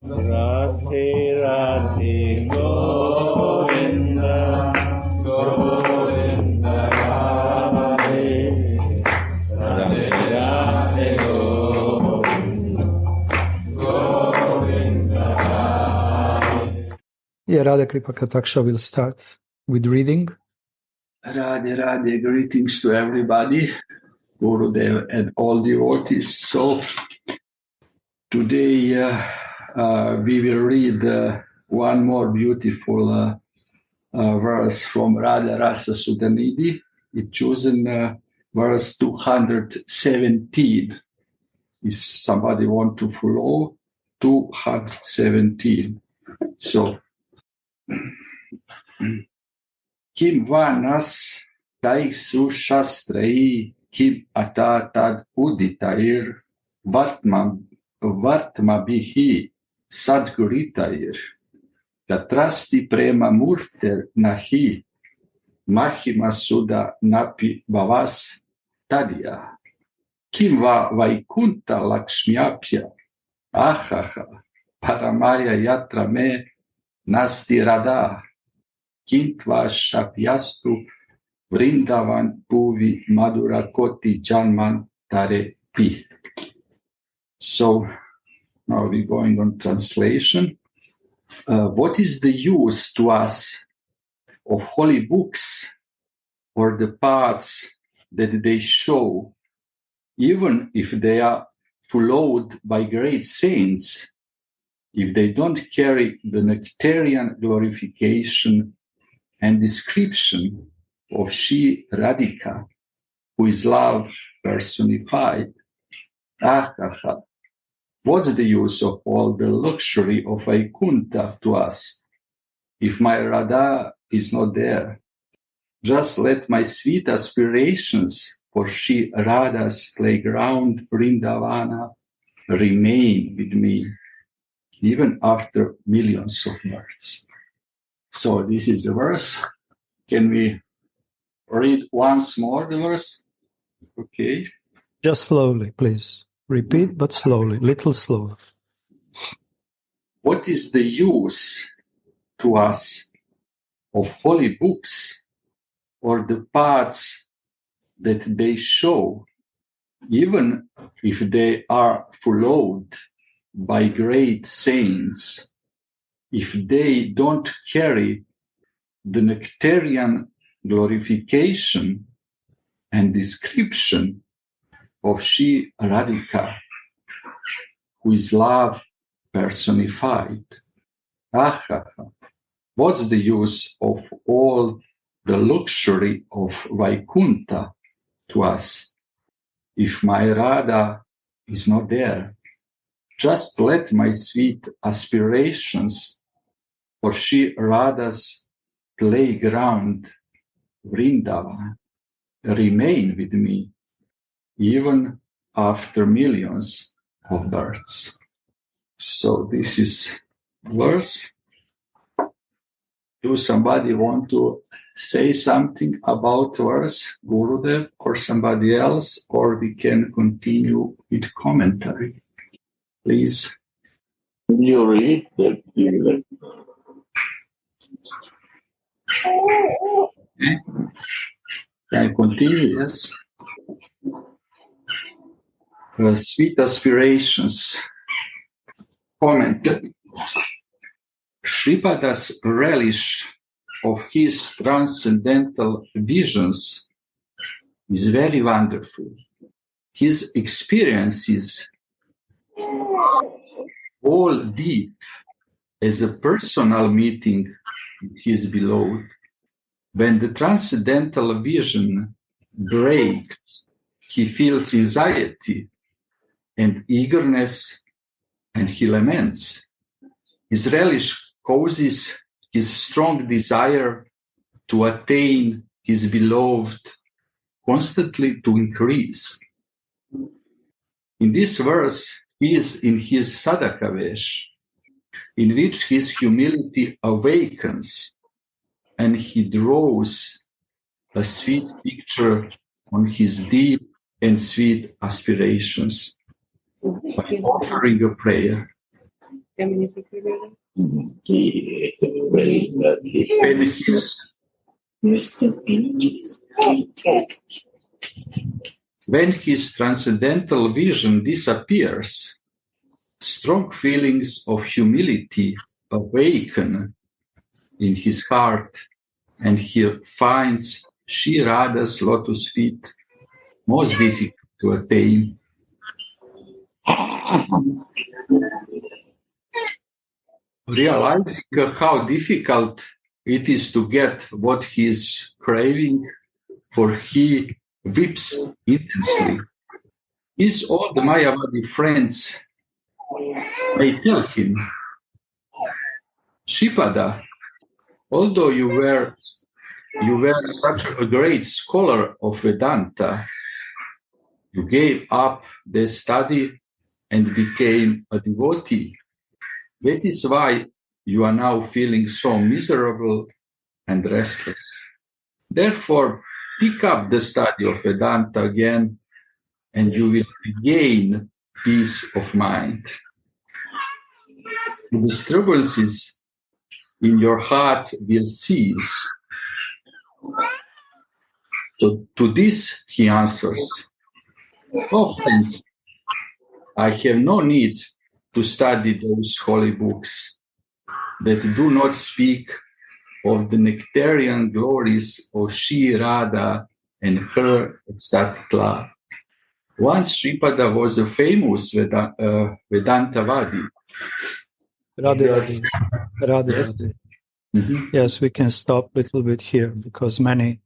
Radhe Radhe Govinda Govinda Radhe Radhe Radhe Govinda Govinda Radhe. Yeah, Radha Kripa Kataksha will start with reading. Radhe Radhe, greetings to everybody, Gurudev and all devotees. So today we will read one more beautiful verse from Radha Rasa Sudhanidhi. It's chosen verse 217. If somebody want to follow, 217. So, Kim vanas taiksu shastrai kim atatad uditair vartmabihi sadguritair katrasti prema murter nahi mahima suda napi bhavas tadya kim va vaikunta lakshmiapya ahaha paramaya yatra me nasti radha Kintva Shapyastu Vrindavan Puvi Madhura Koti Janman Tare Pi. So now we're going on translation. What is the use to us of holy books or the paths that they show, even if they are followed by great saints, if they don't carry the nectarian glorification and description of Shri Radhika, who is love personified? What's the use of all the luxury of Vaikuntha to us if my Radha is not there? Just let my sweet aspirations for Shri Radha's playground Vrindavana remain with me, even after millions of births. So this is the verse. Can we read once more the verse? Okay. Just slowly, please. Repeat, but slowly, little slower. What is the use to us of holy books or the paths that they show, even if they are followed by great saints, if they don't carry the nectarian glorification and description of Shri Radhika, who is love personified? What's the use of all the luxury of Vaikuntha to us if my Radha is not there? Just let my sweet aspirations for Shri Radha's playground Vrindavan remain with me even after millions of births. So this is verse. Do somebody want to say something about verse, Gurudev, or somebody else, or we can continue with commentary? Please. You read that. Okay. Can I continue? Yes. Sweet aspirations. Comment. Shripada's relish of his transcendental visions is very wonderful. His experiences all deep as a personal meeting with his beloved. When the transcendental vision breaks, he feels anxiety and eagerness, and he laments. His relish causes his strong desire to attain his beloved constantly to increase. In this verse, he is in his sadhaka vesh, in which his humility awakens, and he draws a sweet picture on his deep and sweet aspirations by offering a prayer. When his transcendental vision disappears, strong feelings of humility awaken in his heart, and he finds Sri Radha's lotus feet most difficult to attain. Realizing how difficult it is to get what he is craving, for he weeps intensely. His old Mayavadi friends may tell him, Shripada, although you were such a great scholar of Vedanta, you gave up the study and became a devotee. That is why you are now feeling so miserable and restless. Therefore, pick up the study of Vedanta again, and you will regain peace of mind. The disturbances in your heart will cease. So to this he answers, "Oh friends, I have no need to study those holy books that do not speak of the nectarian glories of Sri Radha and her ecstatic love. Once Sripada was a famous Vedantavadi." Radhe, Radhe. Mm-hmm. Yes, we can stop a little bit here because many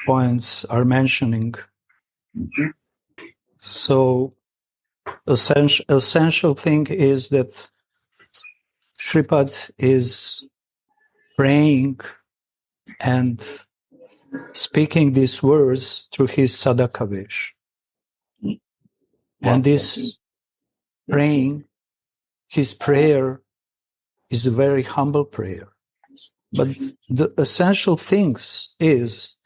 points are mentioning. Mm-hmm. So essential thing is that Sripad is praying and speaking these words through his sadhakavesh. And this praying, his prayer is a very humble prayer. But the essential things is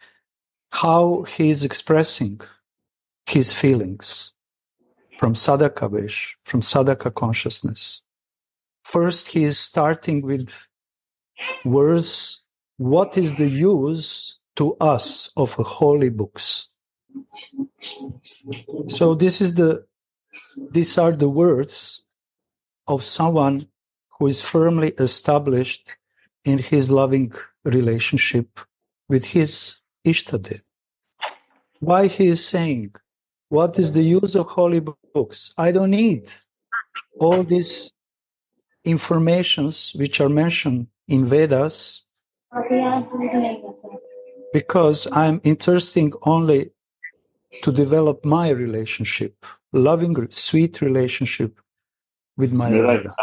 how he is expressing his feelings from sadhakavesh, from sadhaka consciousness. First, he is starting with words, what is the use to us of holy books? So these are the words of someone who is firmly established in his loving relationship with his Ishtadev. Why he is saying, what is the use of holy books? I don't need all these informations which are mentioned in Vedas because I'm interested only to develop my relationship, loving, sweet relationship with my Radha.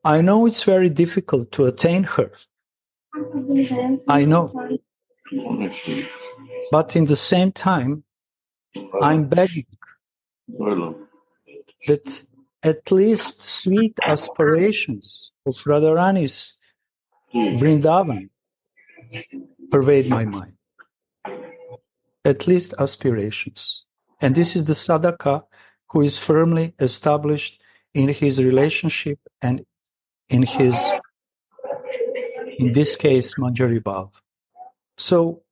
I know it's very difficult to attain her. I know. But in the same time, I'm begging that at least sweet aspirations of Radharani's Vrindavan pervade my mind. At least aspirations. And this is the sadhaka who is firmly established in his relationship and in this case, Manjari Bhav. So,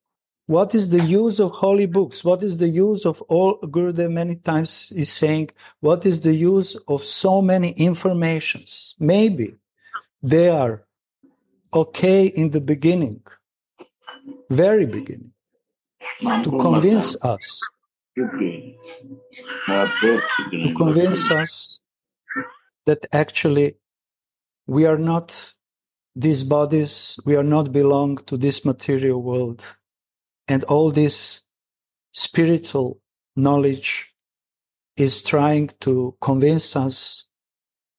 what is the use of holy books? What is the use of all, Gurudev many times is saying, what is the use of so many informations? Maybe they are okay in the beginning, very beginning, to convince us that actually we are not these bodies, we are not belong to this material world, and all this spiritual knowledge is trying to convince us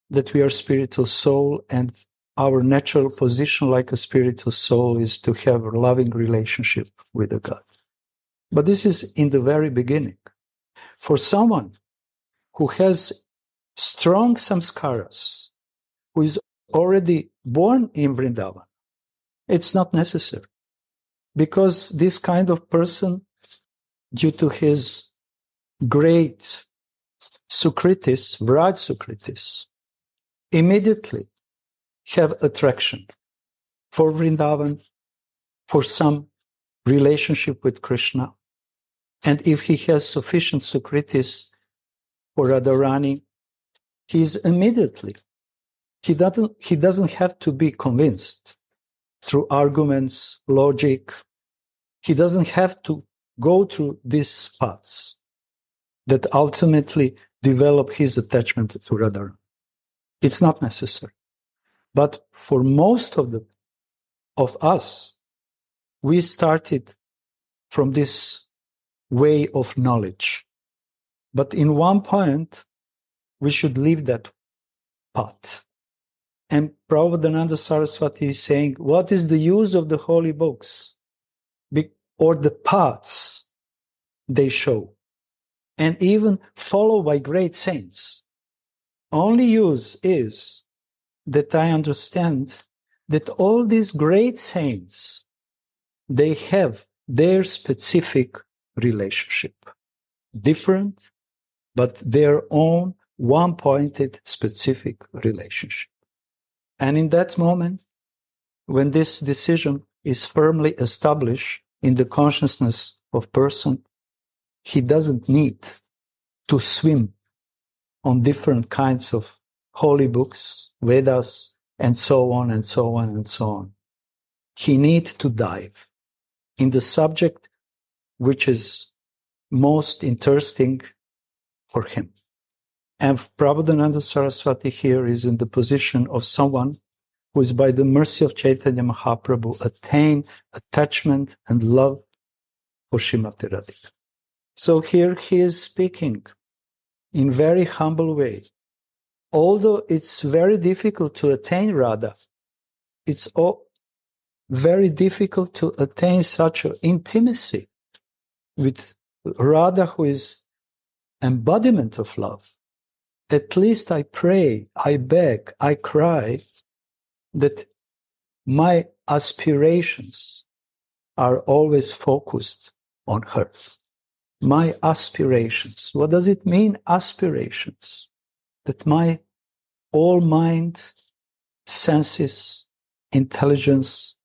that we are spiritual soul, and our natural position like a spiritual soul is to have a loving relationship with the God. But this is in the very beginning. For someone who has strong samskaras, who is already born in Vrindavan, it's not necessary. Because this kind of person, due to his great Sukritis, bride Sukritis, immediately have attraction for Vrindavan, for some relationship with Krishna. And if he has sufficient Sukritis for Radharani, he doesn't have to be convinced through arguments, logic. He doesn't have to go through these paths that ultimately develop his attachment to Radharani. It's not necessary. But for most of us, we started from this way of knowledge. But in one point, we should leave that path. And Prabhupada Saraswati is saying, what is the use of the holy books? Or the paths they show, and even followed by great saints. Only use is that I understand that all these great saints, they have their specific relationship, different, but their own one-pointed specific relationship. And in that moment, when this decision is firmly established in the consciousness of person, he doesn't need to swim on different kinds of holy books, Vedas, and so on and so on and so on. He needs to dive in the subject which is most interesting for him. And Prabhupada Saraswati here is in the position of someone who is, by the mercy of Chaitanya Mahaprabhu, attained attachment and love for Srimati Radhika. So here he is speaking in very humble way. Although it's very difficult to attain Radha, it's very difficult to attain such an intimacy with Radha, who is embodiment of love. At least I pray, I beg, I cry that my aspirations are always focused on her. My aspirations. What does it mean, aspirations? That my all mind, senses, intelligence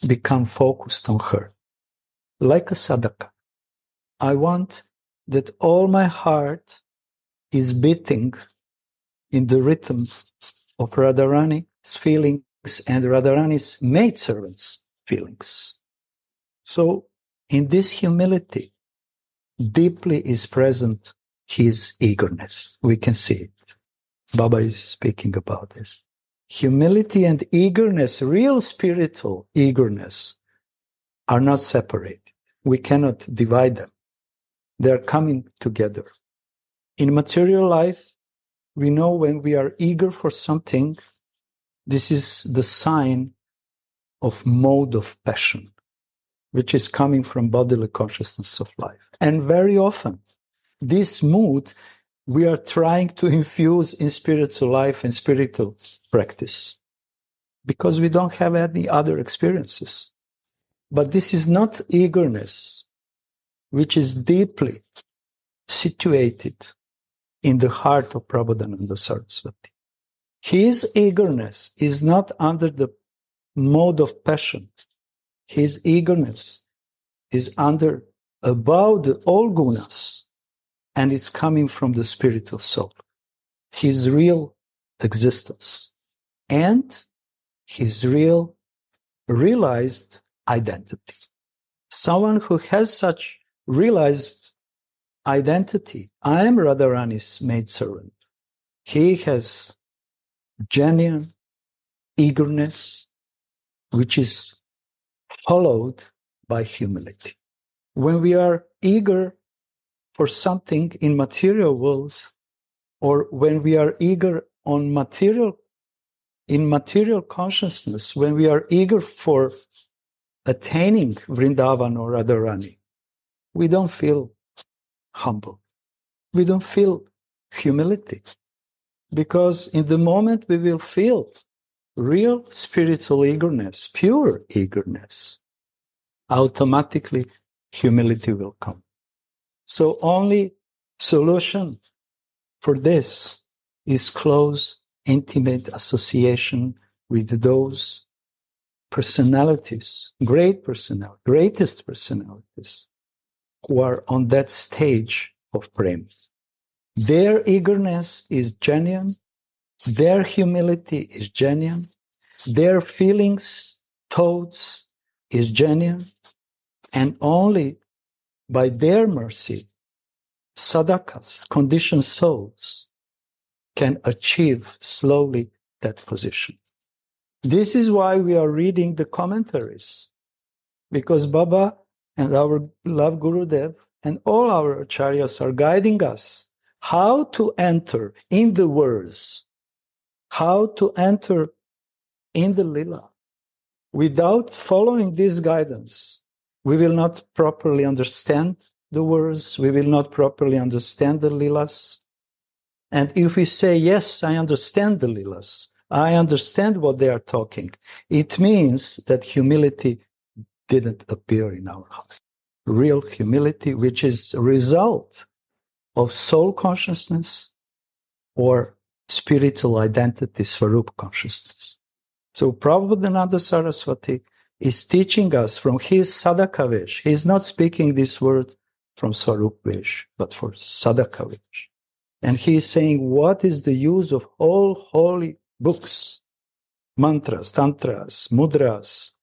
become focused on her. Like a sadhaka. I want that all my heart is beating in the rhythm of Radharani's feelings and Radharani's maidservants' feelings. So in this humility, deeply is present his eagerness. We can see it. Baba is speaking about this. Humility and eagerness, real spiritual eagerness, are not separated. We cannot divide them. They are coming together. In material life, we know when we are eager for something, this is the sign of mode of passion, which is coming from bodily consciousness of life. And very often, this mood we are trying to infuse in spiritual life and spiritual practice, because we don't have any other experiences. But this is not eagerness, which is deeply situated in the heart of Prabhupada Saraswati. His eagerness is not under the mode of passion. His eagerness is above all gunas, and it's coming from the spirit of soul. His real existence and his realized identity. Someone who has such realized identity, I am Radharani's maidservant. He has genuine eagerness, which is followed by humility. When we are eager for something in material world, or when we are eager in material consciousness, when we are eager for attaining Vrindavan or Radharani, we don't feel humble. We don't feel humility. Because in the moment we will feel real spiritual eagerness, pure eagerness, automatically humility will come. So only solution for this is close, intimate association with those personalities, greatest personalities, who are on that stage of prem. Their eagerness is genuine, their humility is genuine, their feelings, thoughts is genuine, and only by their mercy, sadhakas, conditioned souls, can achieve slowly that position. This is why we are reading the commentaries, because Baba and our beloved Gurudev and all our acharyas are guiding us how to enter in the words, how to enter in the lila. Without following this guidance, we will not properly understand the words, we will not properly understand the lilas. And if we say, yes, I understand the lilas, I understand what they are talking, it means that humility didn't appear in our heart. Real humility, which is a result of soul consciousness or spiritual identity, Swarup consciousness. So Prabhupada Saraswati is teaching us from his Sadhaka Vesh. He is not speaking this word from Swarup Vesh, but for Sadhaka Vesh. And he is saying, what is the use of all holy books, mantras, tantras, mudras,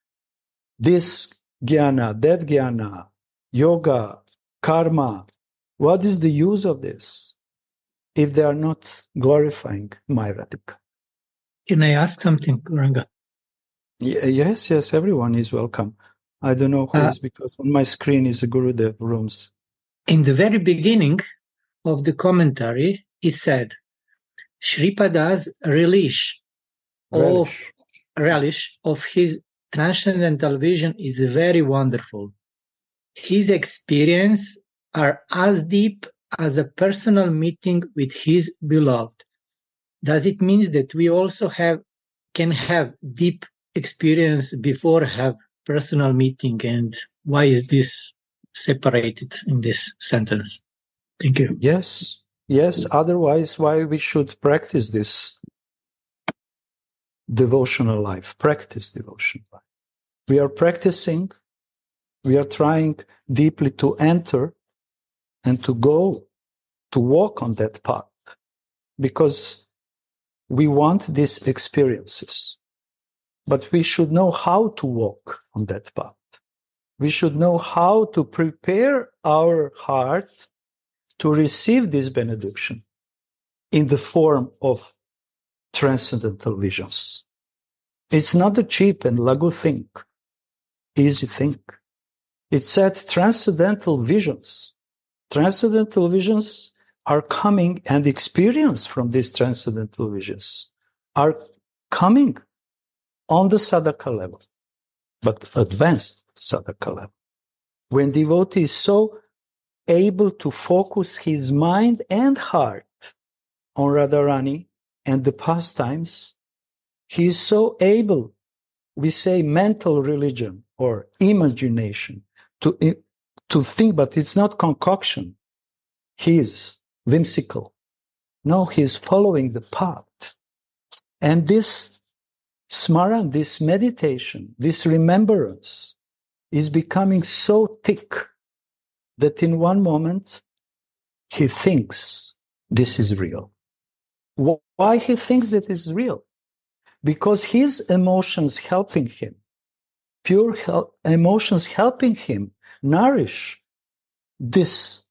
this jnana, that jnana, yoga, karma? What is the use of this if they are not glorifying my Radhika? Can I ask something, Ranga? Yes, everyone is welcome. I don't know who is, because on my screen is the Gurudev rooms. In the very beginning of the commentary, it said, Shripada's relish of his transcendental vision is very wonderful. His experience are as deep as a personal meeting with his beloved. Does it mean that we also can have deep experience before have personal meeting, and why is this separated in this sentence? Thank you. Yes. Otherwise, why we should practice this devotional life? Practice devotional life. We are practicing. We are trying deeply to enter and to go, to walk on that path, because we want these experiences. But we should know how to walk on that path. We should know how to prepare our heart to receive this benediction in the form of transcendental visions. It's not a cheap and lagu thing, easy thing. It said transcendental visions. Transcendental visions are coming, and experience from these transcendental visions are coming on the sadhaka level, but advanced sadhaka level. When devotee is so able to focus his mind and heart on Radharani and the pastimes, he is so able, we say mental religion or imagination, to think, but it's not concoction. He is whimsical. No, he is following the path. And this smaran, this meditation, this remembrance is becoming so thick that in one moment he thinks this is real. Why he thinks that is real? Because his emotions helping him, emotions helping him nourish this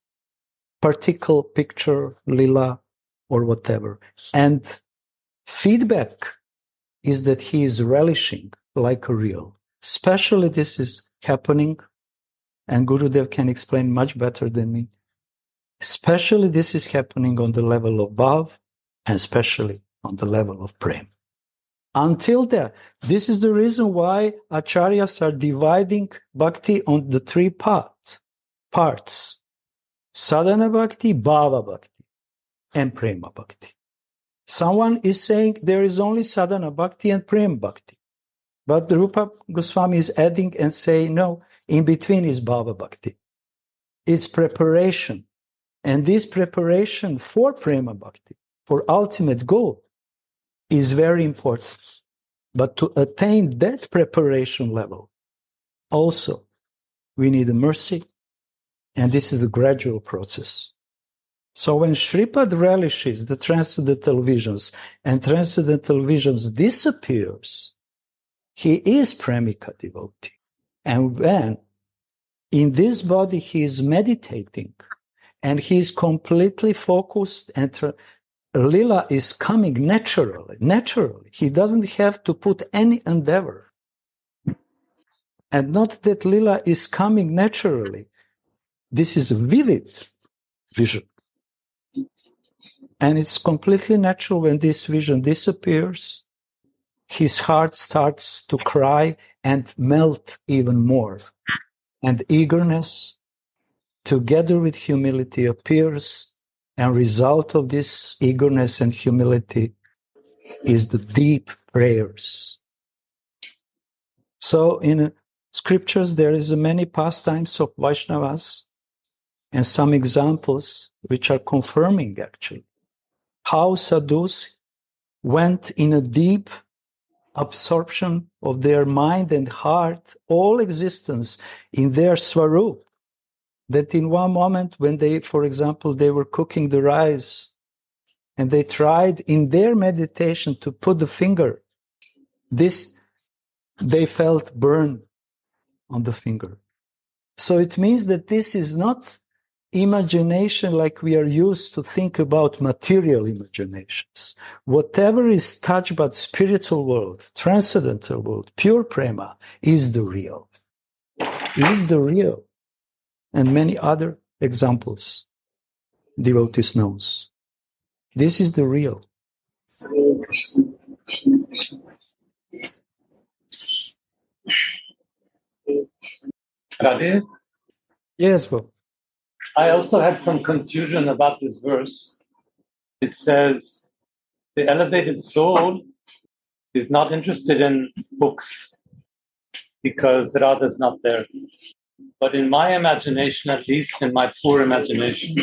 particular picture, lila, or whatever. And feedback is that he is relishing like a real. Especially this is happening, and Gurudev can explain much better than me. Especially this is happening on the level of bhav, and especially on the level of prem. Until that, this is the reason why acharyas are dividing bhakti on the three parts. Sadhana bhakti, bhava bhakti, and prema bhakti. Someone is saying there is only sadhana bhakti and prema bhakti. But Rupa Goswami is adding and saying, no, in between is bhava bhakti. It's preparation And this preparation for Prema Bhakti, for ultimate goal, is very important. But to attain that preparation level, also, we need mercy, and this is a gradual process. So when Shripad relishes the transcendental visions and transcendental visions disappears, he is Premika devotee. And when in this body he is meditating and he is completely focused and Lila is coming naturally. He doesn't have to put any endeavor. And not that Lila is coming naturally. This is a vivid vision. And it's completely natural when this vision disappears. His heart starts to cry and melt even more. And eagerness, together with humility, appears. And result of this eagerness and humility is the deep prayers. So in scriptures, there is many pastimes of Vaishnavas and some examples which are confirming actually how sadhus went in a deep absorption of their mind and heart, all existence in their swarup, that in one moment when they, for example, they were cooking the rice and they tried in their meditation to put the finger, they felt burn on the finger. So it means that this is not imagination like we are used to think about material imaginations. Whatever is touched by the spiritual world, transcendental world, pure prema is the real. Is the real. And many other examples devotees knows. This is the real. Radhe? Yes, Bob. I also had some confusion about this verse. It says, the elevated soul is not interested in books because Radha is not there. But in my imagination, at least in my poor imagination,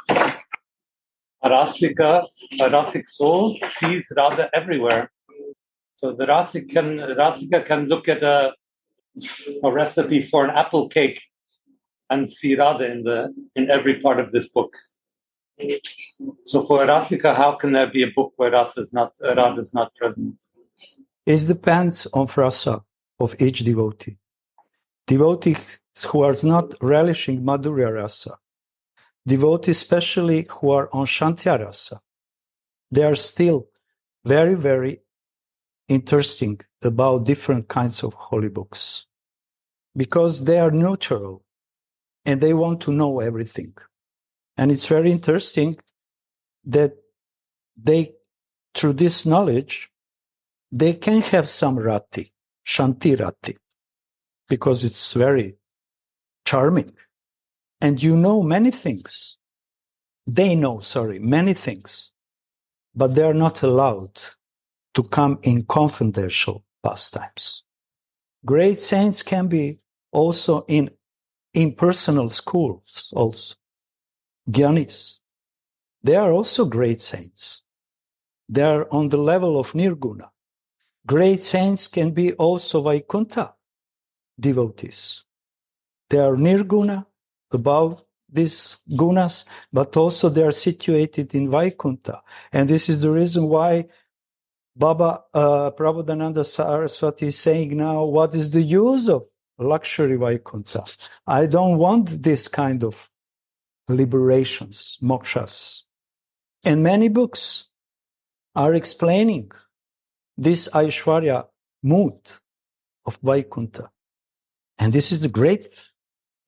a rasic soul sees Radha everywhere. So the Rasika can look at a recipe for an apple cake and see Radha in every part of this book. So for Rasika, how can there be a book where Radha is not present? It depends on rasa of each devotee. Devotees who are not relishing Madhurya rasa, devotees especially who are on Shantya rasa, they are still very, very interesting about different kinds of holy books because they are neutral and they want to know everything. And it's very interesting that they, through this knowledge, they can have some rati, Shanti rati, because it's very charming. And you know many things. They know, many things, but they are not allowed to come in confidential pastimes. Great saints can be also in impersonal schools also. Gyanis, they are also great saints. They are on the level of Nirguna. Great saints can be also Vaikuntha devotees. They are Nirguna, above these gunas, but also they are situated in Vaikuntha. And this is the reason why Baba Prabodhananda Saraswati is saying now, what is the use of luxury Vaikuntha? I don't want this kind of liberations, mokshas. And many books are explaining this Aishwarya mood of Vaikuntha. And this is the great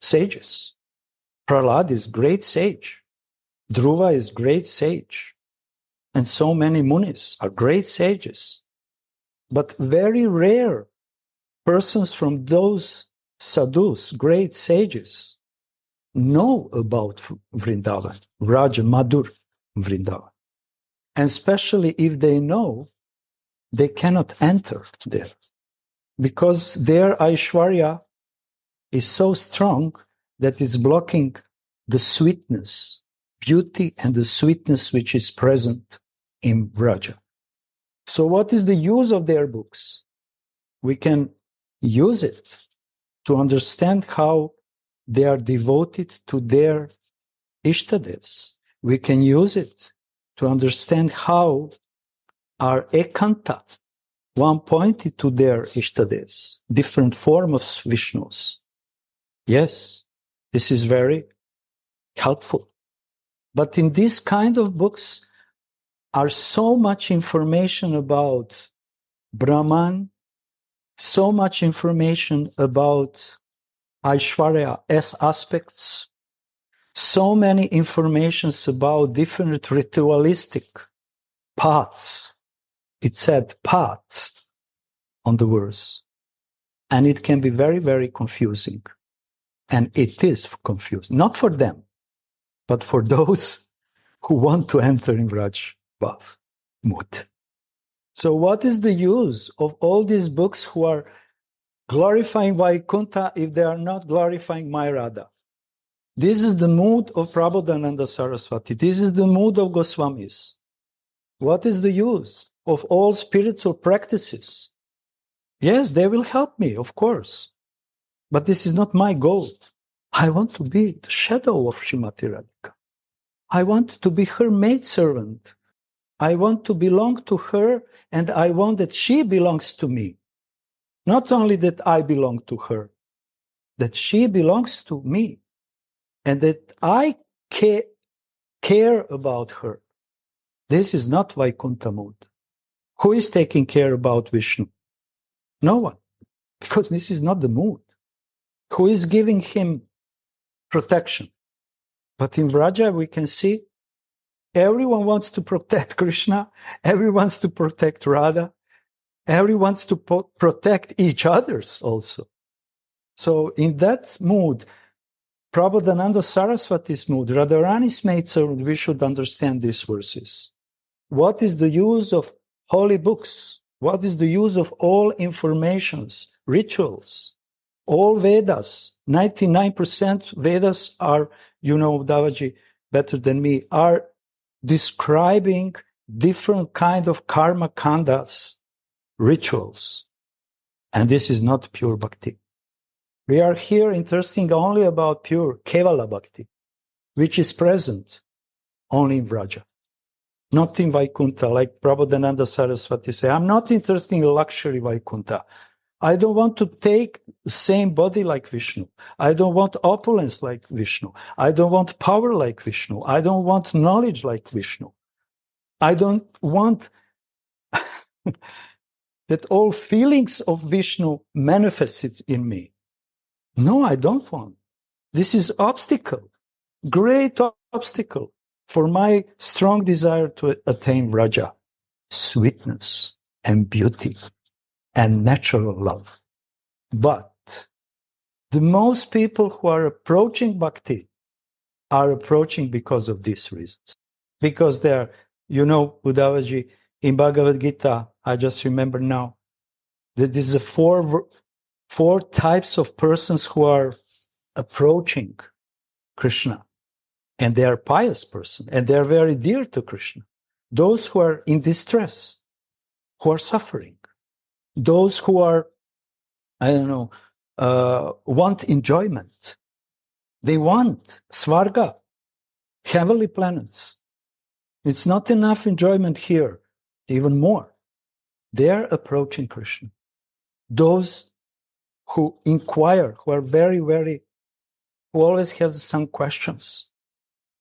sages. Prahlad is great sage. Dhruva is great sage. And so many munis are great sages. But very rare persons from those sadhus, great sages, know about Vrindavan, Raja Madhur Vrindavan. And especially if they know, they cannot enter there. Because their Aishwarya is so strong that it's blocking the sweetness, beauty and the sweetness which is present in Vraja. So what is the use of their books? We can use it to understand how they are devoted to their Ishtadevs. We can use it to understand how our Ekanta, one pointed to their Ishtadevs, different forms of Vishnus. Yes, this is very helpful. But in this kind of books are so much information about Brahman, so much information about Aishwarya S aspects, so many informations about different ritualistic paths. It said paths on the verse. And it can be very, very confusing. And it is confusing. Not for them, but for those who want to enter in Raj Bhav mood. So what is the use of all these books who are glorifying Vaikuntha if they are not glorifying my Radha? This is the mood of Prabodhananda Saraswati. This is the mood of Goswamis. What is the use of all spiritual practices? Yes, they will help me, of course. But this is not my goal. I want to be the shadow of Srimati Radhika. I want to be her maidservant. I want to belong to her, and I want that she belongs to me. Not only that I belong to her, that she belongs to me, and that I care about her. This is not Vaikuntha mood. Who is taking care about Vishnu? No one, because this is not the mood. Who is giving him protection? But in Vraja we can see everyone wants to protect Krishna, everyone wants to protect Radha, everyone wants to protect each others also. So in that mood, Prabodhananda Saraswati's mood, Radharani's maidservant, we should understand these verses. What is the use of holy books? What is the use of all informations, rituals, all Vedas? 99% Vedas are, Davaji, better than me, are describing different kind of karma kandas, rituals. And this is not pure bhakti. We are here interested only about pure Kevala bhakti, which is present only in Vraja, not in Vaikuntha, like Prabodhananda Saraswati say. I'm not interested in luxury Vaikuntha. I don't want to take the same body like Vishnu. I don't want opulence like Vishnu. I don't want power like Vishnu. I don't want knowledge like Vishnu. I don't want that all feelings of Vishnu manifest in me. No, I don't want. This is obstacle, great obstacle for my strong desire to attain Vraja, sweetness and beauty and natural love. But the most people who are approaching bhakti are approaching because of these reasons. Because they are, Uddhavaji, in Bhagavad Gita, I just remember now, that there is four types of persons who are approaching Krishna. And they are pious persons, and they are very dear to Krishna. Those who are in distress, who are suffering. Those who are, want enjoyment. They want Svarga, heavenly planets. It's not enough enjoyment here, even more. They are approaching Krishna. Those who inquire, who are very, very, who always have some questions.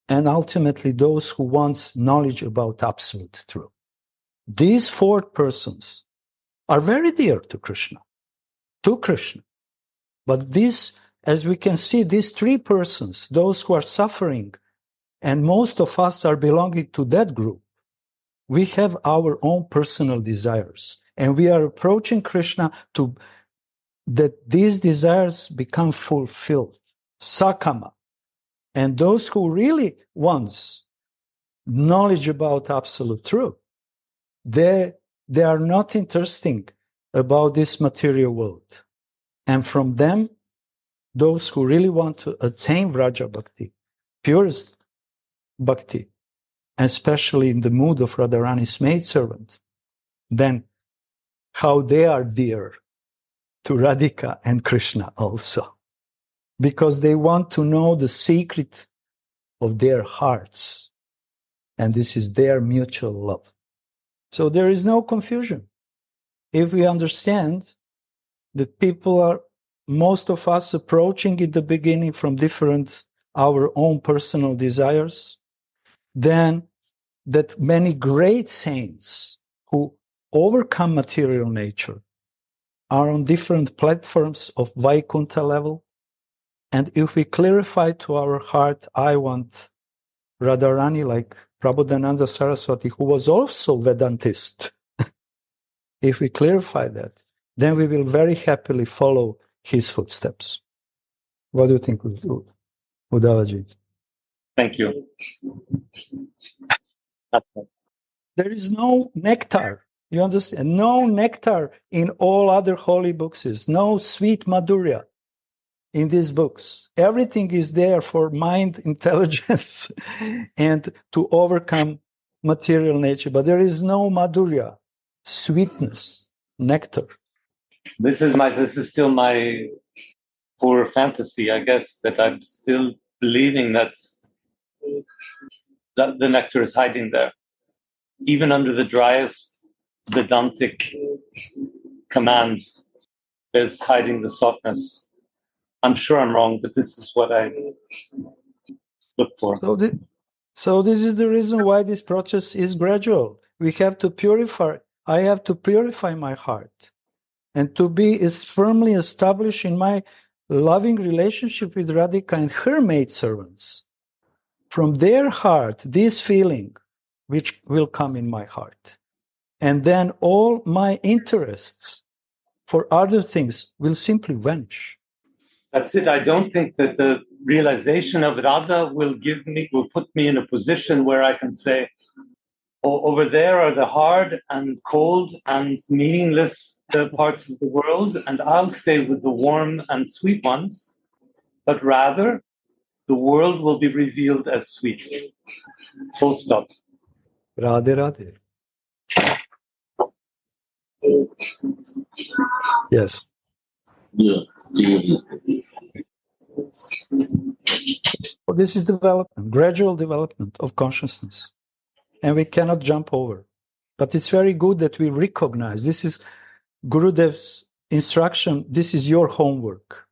And ultimately those who want knowledge about absolute truth. These four persons are very dear to Krishna. But these, as we can see, these three persons, those who are suffering, and most of us are belonging to that group, we have our own personal desires. And we are approaching Krishna that these desires become fulfilled. Sakama. And those who really want knowledge about absolute truth, they are not interested about this material world. And from them, those who really want to attain Vraja Bhakti, purest bhakti, and especially in the mood of Radharani's maidservant, then how they are dear to Radhika and Krishna also, because they want to know the secret of their hearts, and this is their mutual love. So there is no confusion. If we understand that people are, most of us, approaching in the beginning from different, our own personal desires, then that many great saints who overcome material nature are on different platforms of Vaikuntha level. And if we clarify to our heart, I want Radharani, like Prabodhananda Saraswati, who was also Vedantist, if we clarify that, then we will very happily follow his footsteps. What do you think, Uddhavaji? Thank you. There is no nectar. You understand? No nectar in all other holy books. No sweet madhurya in these books. Everything is there for mind intelligence and to overcome material nature. But there is no madhurya, sweetness, nectar. This is still my poor fantasy, I guess, that I'm still believing that the nectar is hiding there. Even under the driest Vedantic commands, there's hiding the softness. I'm sure I'm wrong, but this is what I look for. So this is the reason why this process is gradual. We have to purify. I have to purify my heart and to be as firmly established in my loving relationship with Radhika and her maidservants. From their heart, this feeling, which will come in my heart. And then all my interests for other things will simply vanish. That's it. I don't think that the realization of Radha will put me in a position where I can say, oh, over there are the hard and cold and meaningless parts of the world, and I'll stay with the warm and sweet ones. But rather, the world will be revealed as sweet. Full stop. Radhe Radhe. Yes. Yeah. Well, this is development, gradual development of consciousness. And we cannot jump over. But it's very good that we recognize this is Gurudev's instruction. This is your homework,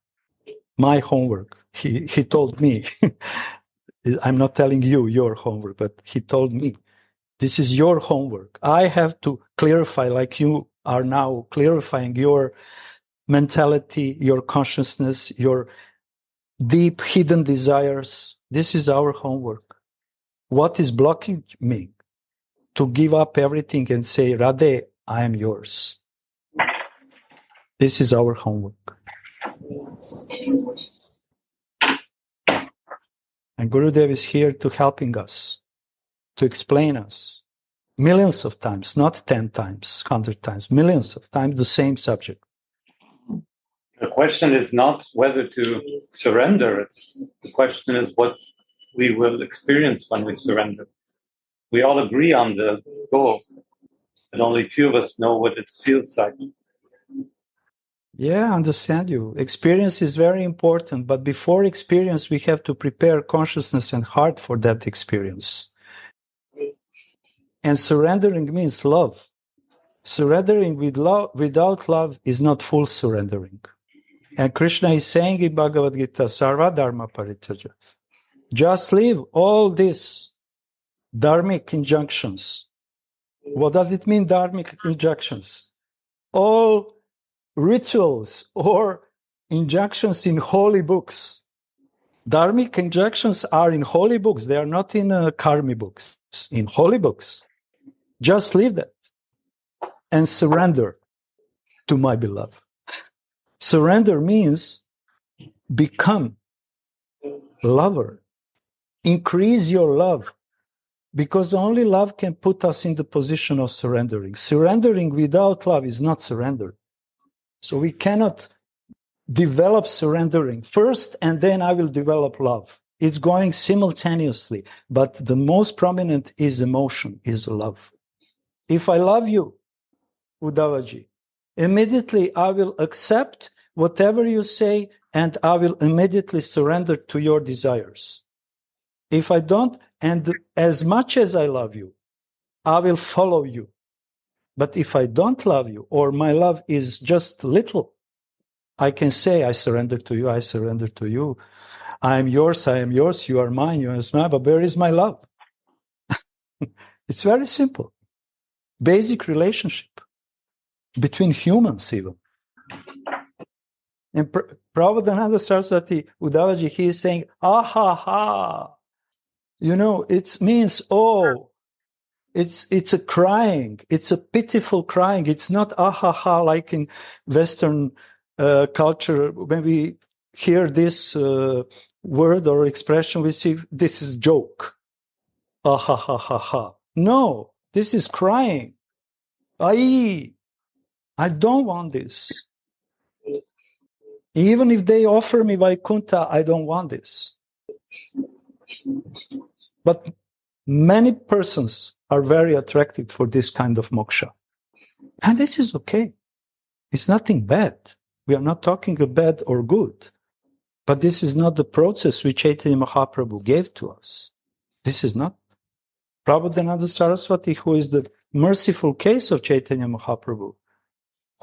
my homework. He told me. I'm not telling you your homework, but he told me, this is your homework. I have to clarify, like you are now clarifying your mentality, your consciousness, your deep hidden desires. This is our homework. What is blocking me to give up everything and say, Radhe, I am yours? This is our homework. And Gurudev is here to helping us, to explain us millions of times, not 10 times, 100 times, millions of times, the same subject. The question is not whether to surrender. The question is what we will experience when we surrender. We all agree on the goal, but only few of us know what it feels like. Yeah, I understand you. Experience is very important, but before experience, we have to prepare consciousness and heart for that experience. And surrendering means love. Surrendering without love is not full surrendering. And Krishna is saying in Bhagavad Gita, Sarva Dharma Parityaja. Just leave all these dharmic injunctions. What does it mean, dharmic injunctions? All rituals or injunctions in holy books. Dharmic injunctions are in holy books. They are not in karmi books. In holy books. Just leave that and surrender to my beloved. Surrender means become lover. Increase your love, because only love can put us in the position of surrendering. Surrendering without love is not surrender. So we cannot develop surrendering first and then I will develop love. It's going simultaneously, but the most prominent is emotion, is love. If I love you, Uddhavaji, immediately I will accept whatever you say and I will immediately surrender to your desires. If I don't, and as much as I love you, I will follow you. But if I don't love you, or my love is just little, I can say, I surrender to you, I surrender to you. I am yours, you are mine, you are mine, but where is my love? It's very simple. Basic relationship between humans even. And Prabhupada Saraswati Uddhavaji, he is saying, ah ha ha. You know, it means, oh, it's a crying. It's a pitiful crying. It's not ah ha ha like in Western culture. When we hear this word or expression, we see this is joke. Ah ha ha ha ha. No, this is crying. I don't want this. Even if they offer me Vaikuntha, I don't want this. But many persons are very attracted for this kind of moksha. And this is okay. It's nothing bad. We are not talking of bad or good. But this is not the process which Chaitanya Mahaprabhu gave to us. This is not. Prabhupada Saraswati, who is the merciful case of Chaitanya Mahaprabhu,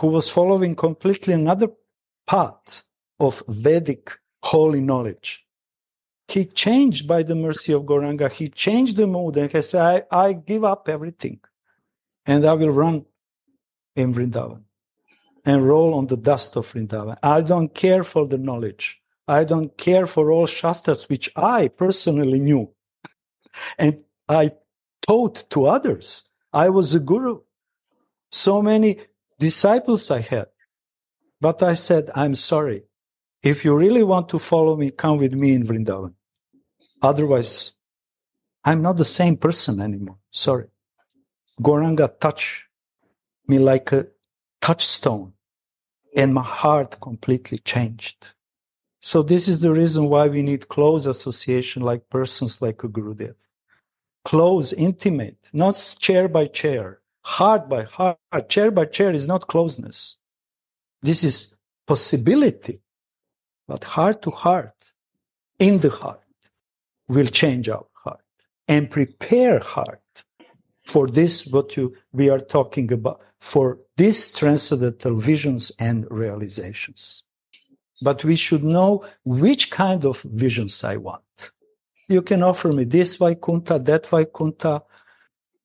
who was following completely another path of Vedic holy knowledge. He changed by the mercy of Gauranga. He changed the mood and he said, I give up everything and I will run in Vrindavan and roll on the dust of Vrindavan. I don't care for the knowledge. I don't care for all Shastras which I personally knew. And I taught to others. I was a guru. So many disciples I had. But I said, I'm sorry. If you really want to follow me, come with me in Vrindavan. Otherwise, I'm not the same person anymore. Sorry. Gauranga touched me like a touchstone, and my heart completely changed. So this is the reason why we need close association like persons like a Gurudev. Close, intimate, not chair by chair, heart by heart. Chair by chair is not closeness. This is possibility, but heart to heart, in the heart, will change our heart and prepare heart for this, we are talking about, for these transcendental visions and realizations. But we should know which kind of visions I want. You can offer me this Vaikuntha, that Vaikuntha,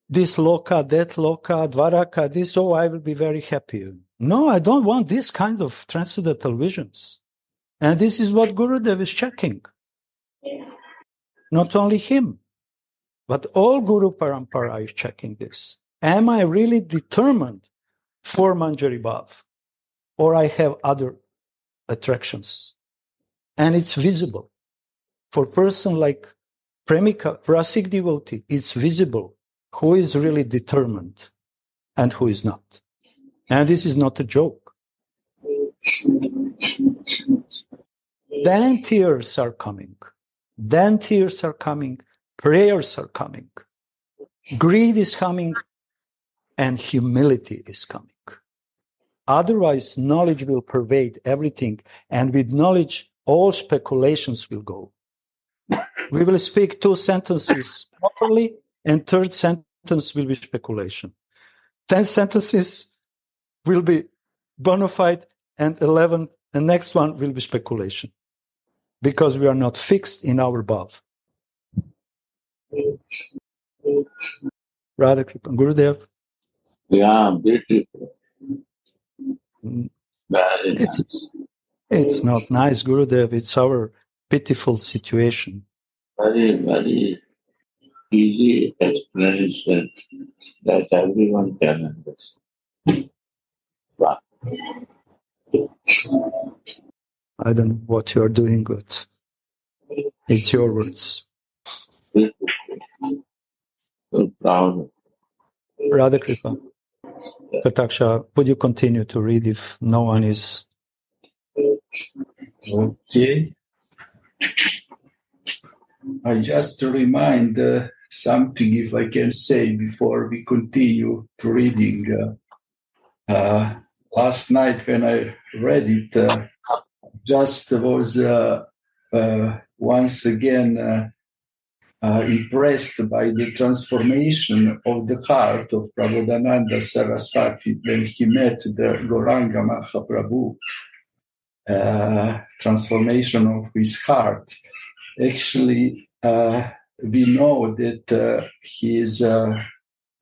this Loka, that Loka, Dvaraka, this, oh, I will be very happy. No, I don't want this kind of transcendental visions. And this is what Gurudev is checking. Not only him, but all Guru Parampara is checking this. Am I really determined for Manjari Bhav? Or I have other attractions? And it's visible. For a person like Premika, Rasik devotee, it's visible who is really determined and who is not. And this is not a joke. Then tears are coming. Then tears are coming. Prayers are coming. Greed is coming. And humility is coming. Otherwise, knowledge will pervade everything. And with knowledge, all speculations will go. We will speak 2 sentences properly, and 3rd sentence will be speculation. 10 sentences will be bona fide, and 11, the next one will be speculation. Because we are not fixed in our bhav. Radha Kripa. Gurudev. Yeah, beautiful. Very nice. It's not nice, Gurudev. It's our pitiful situation. Very, very easy explanation that everyone can understand. Wow. I don't know what you are doing, but it's your words. Beautiful. So proud. Radha Kripa. Kataksha, would you continue to read if no one is... Okay. I just remind something, if I can say, before we continue to reading. Last night when I read it, just was once again impressed by the transformation of the heart of Prabodhananda Saraswati when he met the Gauranga Mahaprabhu. Transformation of his heart. Actually, we know that he is a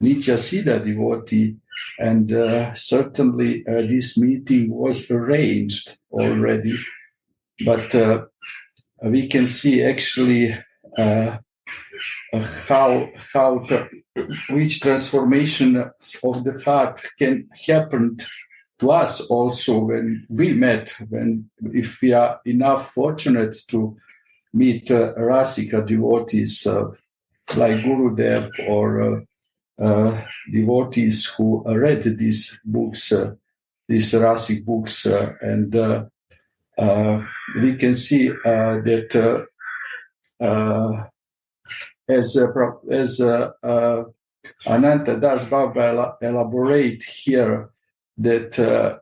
Nitya Siddha devotee, and certainly this meeting was arranged already. But we can see actually which transformation of the heart can happen to us also when we met, if we are enough fortunate to meet Rasika devotees like Gurudev or devotees who read these books, these Rasik books, and we can see that as Ananta Das Baba elaborate here that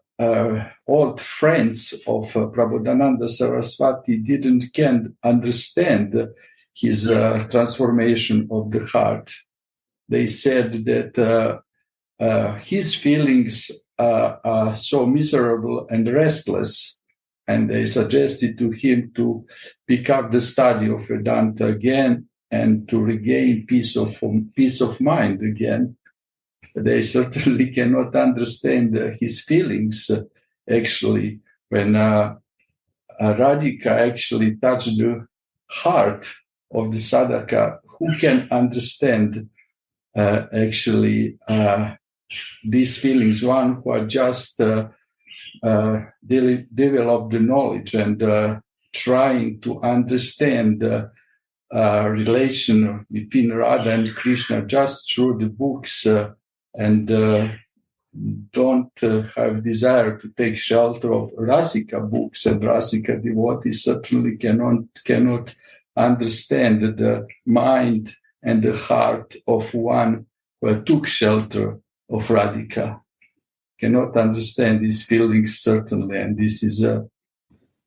old friends of Prabodhananda Saraswati can't understand his transformation of the heart. They said that his feelings are so miserable and restless, and they suggested to him to pick up the study of Vedanta again and to regain peace of mind again. They certainly cannot understand his feelings. Actually, when Radhika actually touched the heart of the sadhaka, who can understand actually these feelings? One who are just develop the knowledge and trying to understand the relation between Radha and Krishna just through the books and don't have desire to take shelter of Rasika books, and Rasika devotees certainly cannot understand the mind and the heart of one who took shelter of Radhika. Cannot understand these feelings certainly, and this is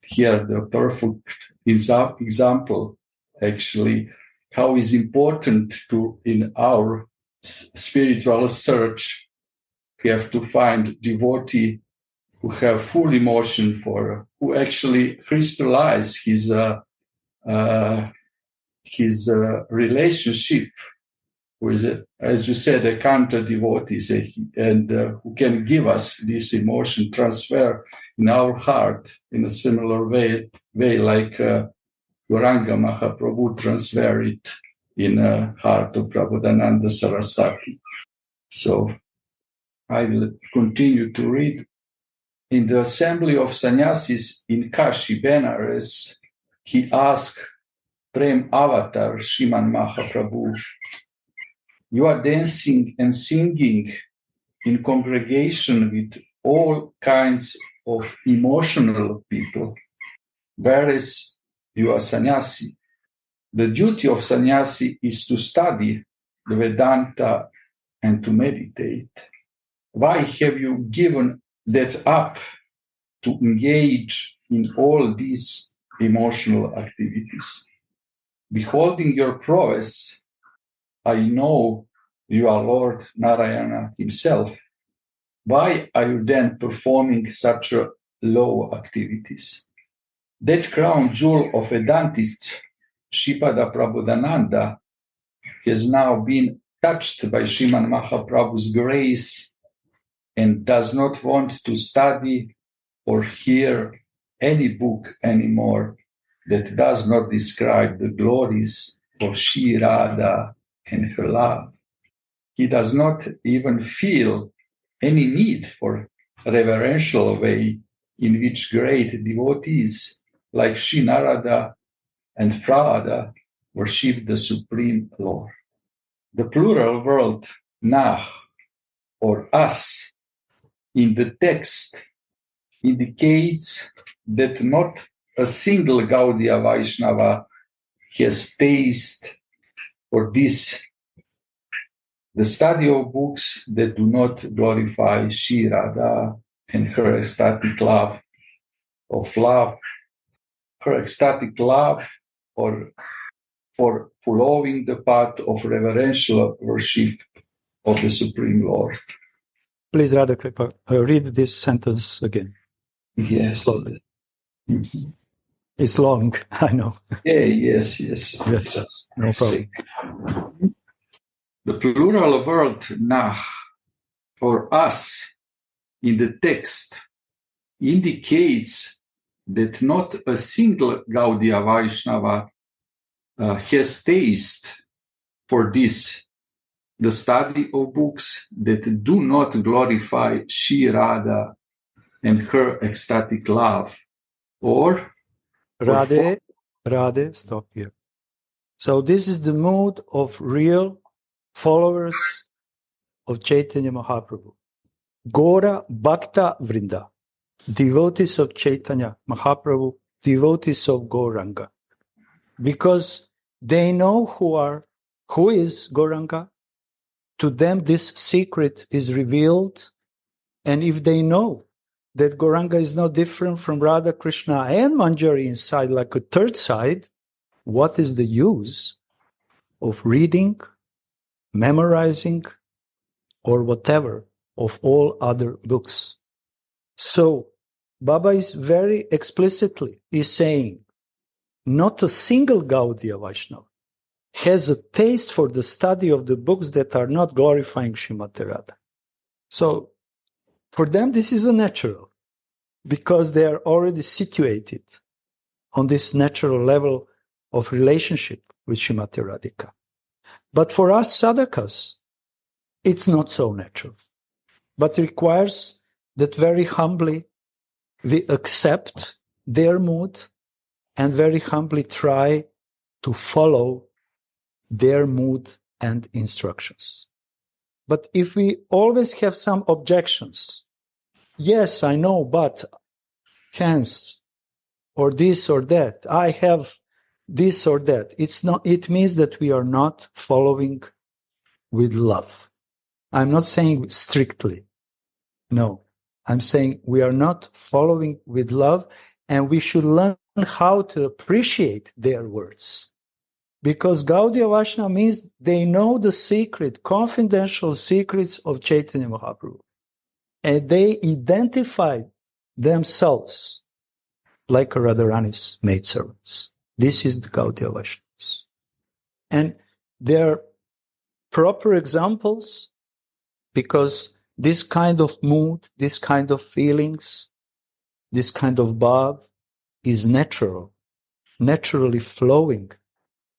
here the perfect example actually how is important to in our spiritual search we have to find devotee who have full emotion for, who actually crystallize his relationship with, as you said, a Kanta devotees, and who can give us this emotion transfer in our heart in a similar way like Gauranga Mahaprabhu transfer it in the heart of Prabodhananda Saraswati. So I will continue to read. In the assembly of sannyasis in Kashi, Benares, he asked Prem Avatar Shriman Mahaprabhu, "You are dancing and singing in congregation with all kinds of emotional people, whereas you are sannyasi. The duty of sannyasi is to study the Vedanta and to meditate. Why have you given that up to engage in all these emotional activities? Beholding your prowess, I know you are Lord Narayana himself. Why are you then performing such low activities? That crown jewel of Vedantists, Shripada Prabodhananda, has now been touched by Sriman Mahaprabhu's grace and does not want to study or hear any book anymore that does not describe the glories of Shri Radha and her love. He does not even feel any need for reverential way in which great devotees like Shri Narada and Prahlada worship the Supreme Lord. The plural word nah or us in the text indicates that not a single Gaudiya Vaishnava has taste for this, the study of books that do not glorify Sri Radha and her ecstatic love of love, her ecstatic love or for following the path of reverential worship of the Supreme Lord. Please, Radha Kripa, read this sentence again. Yes. Slowly. It's long, I know. Yes. Yes, no problem. The plural word nah for us in the text indicates that not a single Gaudiya Vaishnava has taste for this, the study of books that do not glorify Sri Radha and her ecstatic love, or Radhe, stop here. So this is the mood of real followers of Chaitanya Mahaprabhu. Gora Bhakta Vrinda, devotees of Chaitanya Mahaprabhu, devotees of Gauranga. Because they know who is Gauranga, to them this secret is revealed, and if they know that Gauranga is no different from Radha, Krishna and Manjari inside, like a third side, what is the use of reading, memorizing, or whatever of all other books? So Baba is very explicitly saying, not a single Gaudiya Vaishnava has a taste for the study of the books that are not glorifying Srimati Radha. So for them this is a natural, because they are already situated on this natural level of relationship with Srimati Radhika. But for us sadhakas, it's not so natural, but requires that very humbly we accept their mood and very humbly try to follow their mood and instructions. But if we always have some objections, yes, I know, but hence, or this or that, I have this or that, it means that we are not following with love. I'm not saying strictly. No, I'm saying we are not following with love, and we should learn how to appreciate their words. Because Gaudiya Vaishnava means they know the secret, confidential secrets of Chaitanya Mahaprabhu. And they identify themselves like Radharani's maidservants. This is the Gaudiya Vaishnavas. And they're proper examples because this kind of mood, this kind of feelings, this kind of bhav is natural, naturally flowing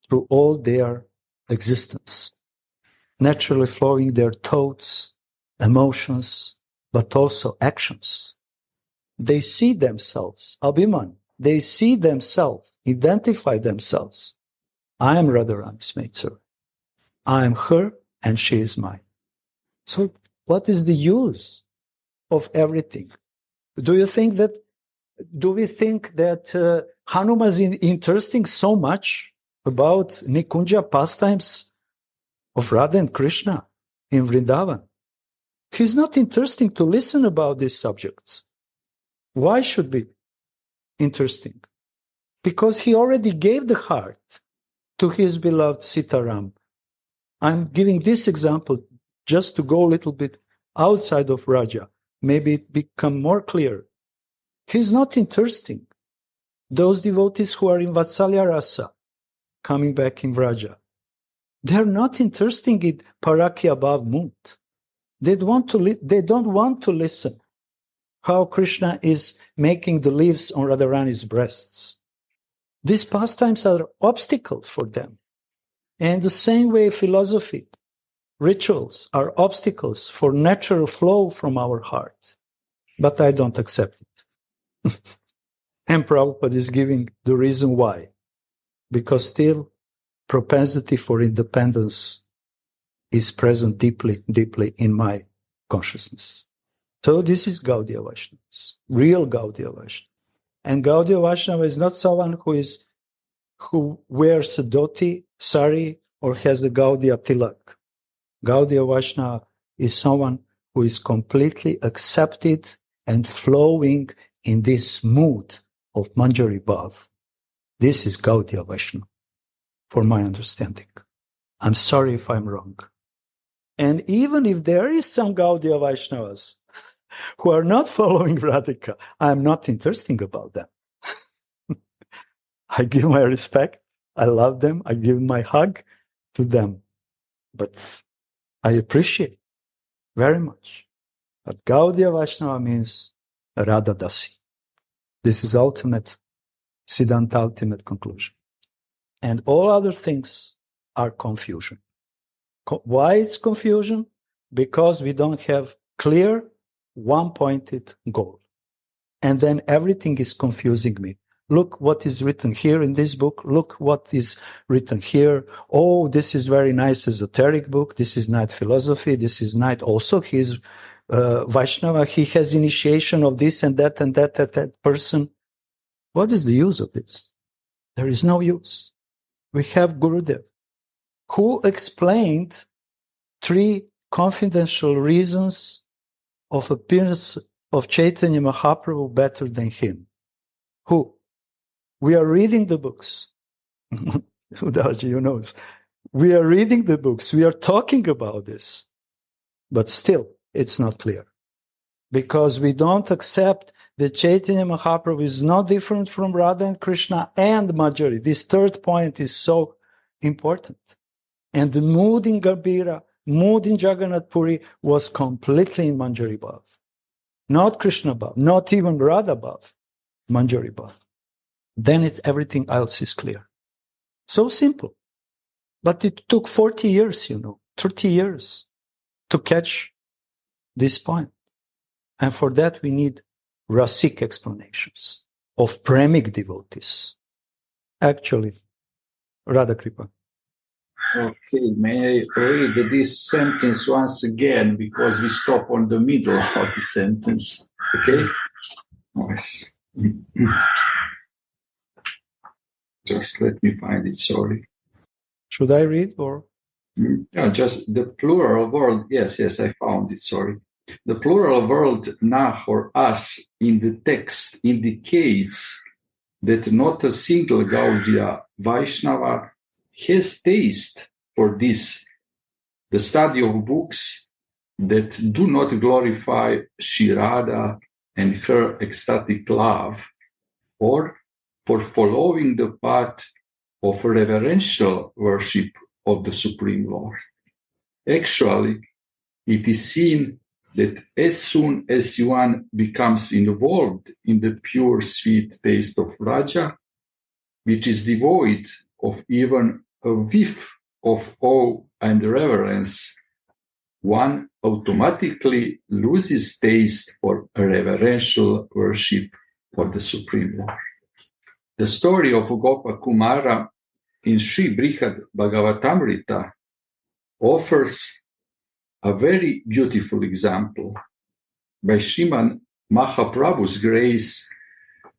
through all their existence, naturally flowing their thoughts, emotions, but also actions. They see themselves, Abhiman, they see themselves, identify themselves. I am Radharani's maidservant. I am her and she is mine. So what is the use of everything? Do we think that Hanuman is interesting so much about Nikunja pastimes of Radha and Krishna in Vrindavan? He's not interesting to listen about these subjects. Why should be interesting? Because he already gave the heart to his beloved Sitaram. I'm giving this example just to go a little bit outside of Raja. Maybe it become more clear. He's not interesting. Those devotees who are in Vatsalya Rasa, coming back in Vraja, they're not interested in Parakya Bhav mood. They don't want to listen how Krishna is making the leaves on Radharani's breasts. These pastimes are obstacles for them. And the same way philosophy, rituals are obstacles for natural flow from our hearts. But I don't accept it. And Prabhupada is giving the reason why. Because still propensity for independence is present deeply, deeply in my consciousness. So this is Gaudiya Vaishnavas, real Gaudiya Vaishnava. And Gaudiya Vaishnava is not someone who is who wears a dhoti, sari, or has a Gaudiya tilak. Gaudiya Vaishnava is someone who is completely accepted and flowing in this mood of Manjari Bhav. This is Gaudiya Vaishnava, for my understanding. I'm sorry if I'm wrong. And even if there is some Gaudiya Vaishnavas who are not following Radhika, I'm not interested about them. I give my respect, I love them, I give my hug to them. But I appreciate very much. But Gaudiya Vaishnava means Radha Dasi. This is ultimate, Siddhanta ultimate conclusion. And all other things are confusion. Why it's confusion? Because we don't have clear, one-pointed goal. And then everything is confusing me. Look what is written here in this book. Look what is written here. Oh, this is very nice esoteric book. This is not philosophy. This is not also his Vaishnava. He has initiation of this and that person. What is the use of this? There is no use. We have Gurudev, who explained 3 confidential reasons of appearance of Chaitanya Mahaprabhu better than him. Who? We are reading the books. Udaji, you know. We are reading the books. We are talking about this. But still, it's not clear. Because we don't accept that Chaitanya Mahaprabhu is not different from Radha and Krishna and Manjari. This third point is so important. And the mood in Garbhira, mood in Jagannath Puri was completely in Manjari Bhav. Not Krishna Bhav, not even Radha Bhav, Manjari Bhav. Then everything else is clear. So simple. But it took 40 years, 30 years to catch this point. And for that we need rasic explanations of premic devotees. Actually, Radha Kripa. Okay, may I read this sentence once again because we stop on the middle of the sentence. Okay? Yes. Just let me find it, sorry. Should I read or? Yeah, just the plural word. Yes, I found it, sorry. The plural word na or us in the text indicates that not a single Gaudiya Vaishnava has taste for this, the study of books that do not glorify Shri Radha and her ecstatic love, or for following the path of reverential worship of the Supreme Lord. Actually, it is seen that as soon as one becomes involved in the pure sweet taste of Raja, which is devoid of even a whiff of awe and reverence, one automatically loses taste for a reverential worship for the Supreme Lord. The story of Gopa Kumara in Sri Brihad Bhagavatamrita offers a very beautiful example. By Sriman Mahaprabhu's grace,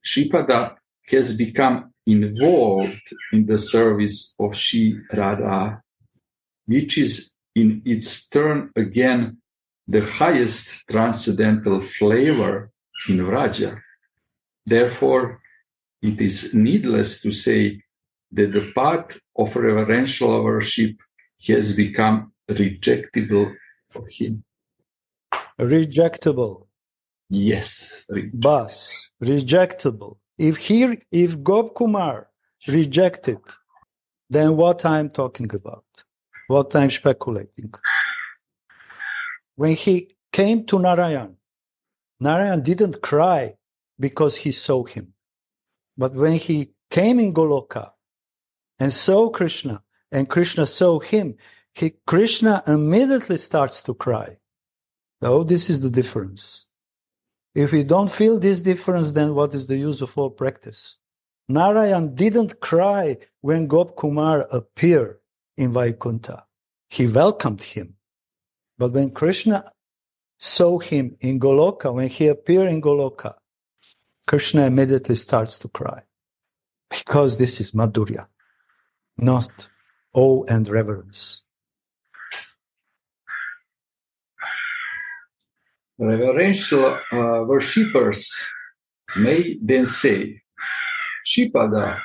Shripada has become involved in the service of Shri Radha, which is in its turn again the highest transcendental flavor in Vraja. Therefore, it is needless to say that the path of reverential worship has become rejectable for him. Rejectable. Yes. Bas. Rejectable. If Gop Kumar rejected, then what I'm talking about? What I'm speculating. When he came to Narayan, Narayan didn't cry because he saw him. But when he came in Goloka and saw Krishna, and Krishna saw him, Krishna immediately starts to cry. So this is the difference. If we don't feel this difference, then what is the use of all practice? Narayan didn't cry when Gop Kumar appeared in Vaikuntha. He welcomed him. But when Krishna saw him in Goloka, when he appeared in Goloka, Krishna immediately starts to cry. Because this is Madhurya, not awe and reverence. Reverential worshippers may then say, Shripada,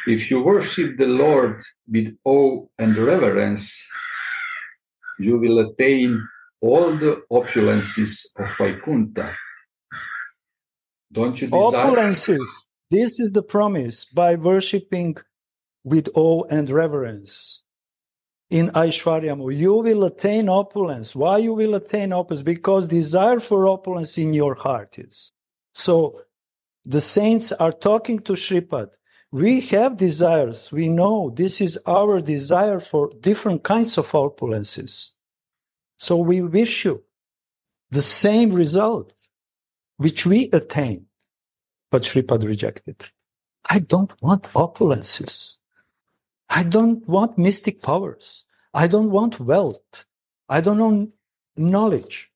if you worship the Lord with awe and reverence, you will attain all the opulences of Vaikuntha. Don't you desire? Opulences. This is the promise. By worshipping with awe and reverence in Aishwaryam, you will attain opulence. Why you will attain opulence? Because desire for opulence in your heart is. So the saints are talking to Shripad. We have desires. We know this is our desire for different kinds of opulences. So we wish you the same result which we attained. But Shripad rejected. I don't want opulences. I don't want mystic powers. I don't want wealth. I don't want knowledge.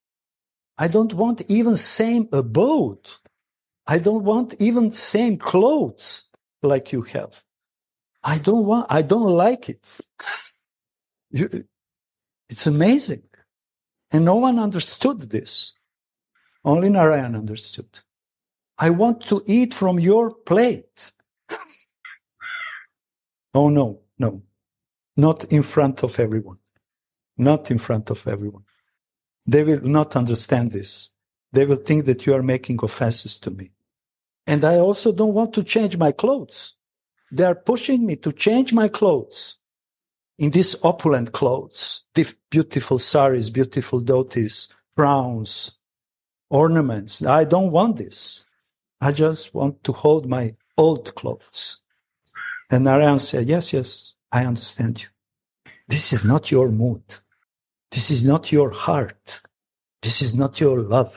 I don't want even same abode. I don't want even same clothes like you have. I don't like it. It's amazing. And no one understood this. Only Narayan understood. I want to eat from your plate. Oh, no. Not in front of everyone. Not in front of everyone. They will not understand this. They will think that you are making offenses to me. And I also don't want to change my clothes. They are pushing me to change my clothes in these opulent clothes, beautiful saris, beautiful dhotis, crowns, ornaments. I don't want this. I just want to hold my old clothes. And Narayan said, yes, I understand you. This is not your mood. This is not your heart. This is not your love.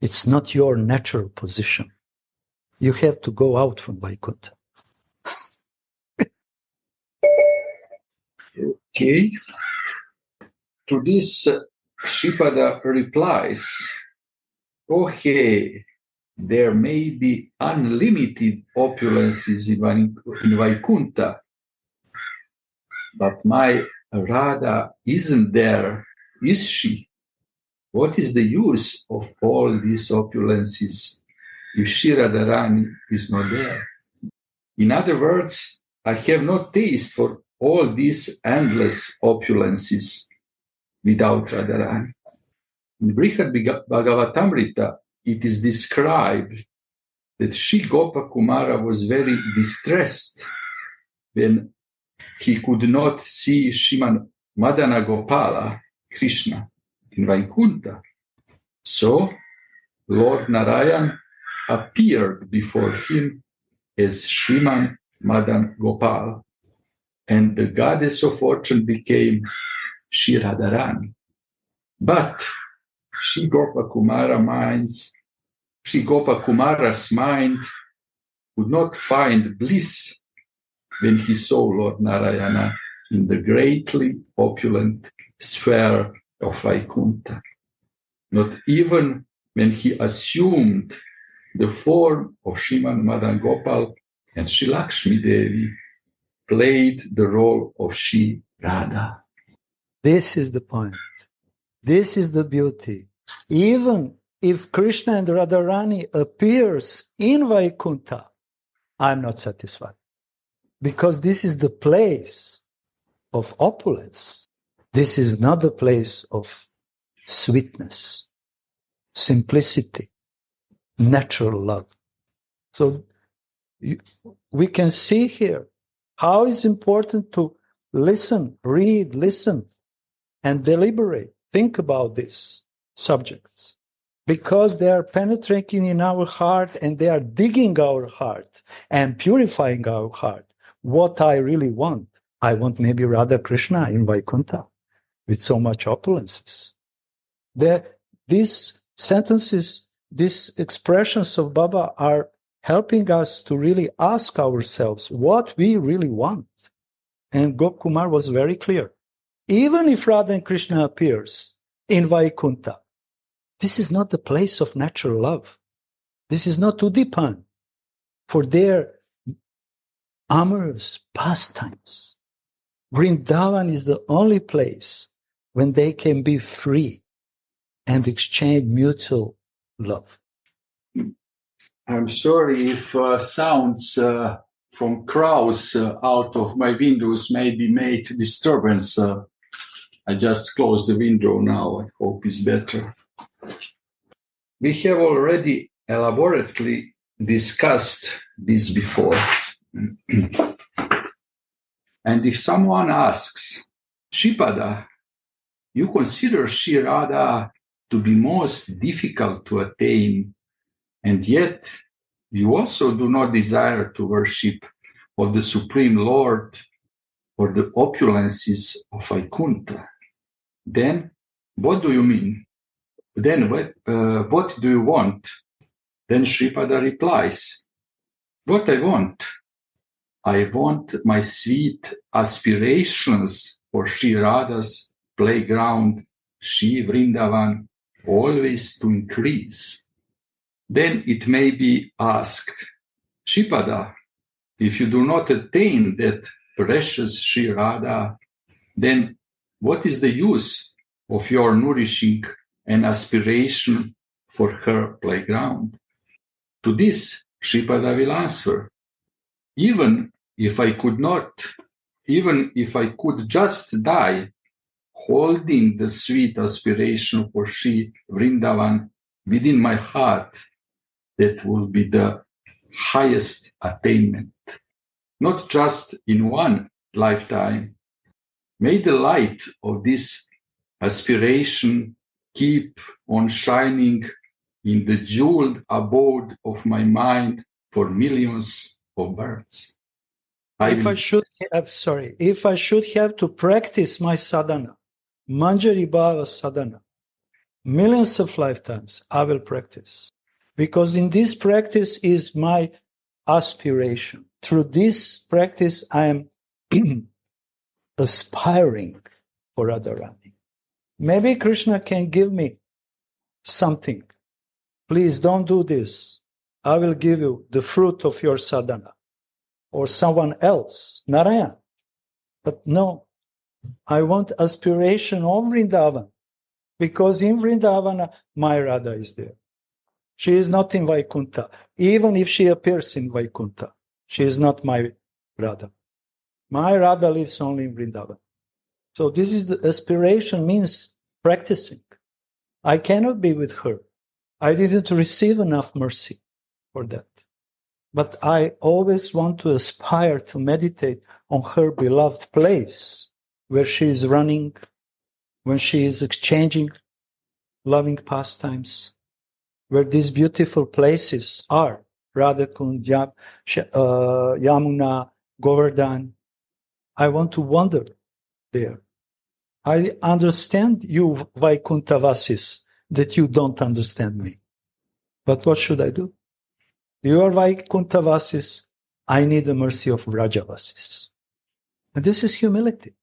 It's not your natural position. You have to go out from Vaikuntha. Okay. To this, Shripada replies, okay, there may be unlimited opulences in Vaikuntha, but my Radha isn't there, is she? What is the use of all these opulences if Shri Radharani is not there? In other words, I have no taste for all these endless opulences without Radharani. In Brihad Bhagavatamrita, it is described that Shri Gopa Kumara was very distressed when he could not see Shriman Madana Gopala, Krishna, in Vaikuntha. So, Lord Narayan appeared before him as Shriman Madan Gopal, and the goddess of fortune became Shri Radharani. But Shri Gopa Kumara's mind could not find bliss when he saw Lord Narayana in the greatly opulent sphere of Vaikuntha. Not even when he assumed the form of Shriman Madan Gopal and Shri Lakshmi Devi played the role of Shri Radha. This is the point. This is the beauty. Even if Krishna and Radharani appears in Vaikuntha, I'm not satisfied. Because this is the place of opulence. This is not the place of sweetness, simplicity, natural love. So we can see here how it's important to listen, read, listen, and deliberate. Think about these subjects. Because they are penetrating in our heart and they are digging our heart and purifying our heart. What I really want. I want maybe Radha Krishna in Vaikuntha with so much opulences. These sentences, these expressions of Baba are helping us to really ask ourselves what we really want. And Gopkumar was very clear. Even if Radha and Krishna appears in Vaikuntha, this is not the place of natural love. This is not Udipan. For there, amorous pastimes. Vrindavan is the only place when they can be free and exchange mutual love. I'm sorry if sounds from crows out of my windows maybe made disturbance. I just closed the window now. I hope it's better. We have already elaborately discussed this before. And if someone asks, Shripada, you consider Sri Radha to be most difficult to attain, and yet you also do not desire to worship of the Supreme Lord or the opulences of Vaikuntha, then what do you mean? Then what do you want? Then Shripada replies, what I want my sweet aspirations for Sri Radha's playground, Sri Vrindavan, always to increase. Then it may be asked, Shripada, if you do not attain that precious Sri Radha, then what is the use of your nourishing an aspiration for her playground? To this, Shripada will answer, even if I could just die holding the sweet aspiration for Sri Vrindavan within my heart, that will be the highest attainment. Not just in one lifetime. May the light of this aspiration keep on shining in the jeweled abode of my mind for millions of births. If I should have to practice my sadhana, Manjari Bhava sadhana, millions of lifetimes, I will practice. Because in this practice is my aspiration. Through this practice, I am aspiring for Radharani. Maybe Krishna can give me something. Please don't do this. I will give you the fruit of your sadhana. Or someone else, Narayan. But no, I want aspiration of Vrindavan. Because in Vrindavana, my Radha is there. She is not in Vaikuntha. Even if she appears in Vaikuntha, she is not my Radha. My Radha lives only in Vrindavan. So this is the aspiration, means practicing. I cannot be with her. I didn't receive enough mercy for that. But I always want to aspire to meditate on her beloved place, where she is running, when she is exchanging loving pastimes, where these beautiful places are, Radhakund, Yamuna, Govardhan. I want to wander there. I understand you, Vaikuntavasis, that you don't understand me. But what should I do? You are Vaikuntavasis. I need the mercy of Vrajavasis. And this is humility.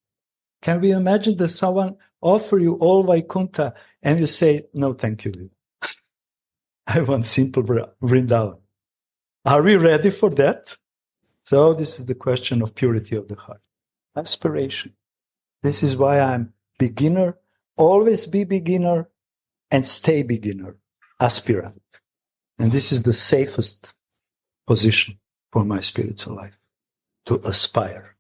Can we imagine that someone offer you all Vaikuntha and you say, no, thank you. I want simple Vrindavan. Are we ready for that? So this is the question of purity of the heart. Aspiration. This is why I'm beginner, always be beginner, and stay beginner, aspirant. And this is the safest position for my spiritual life, to aspire.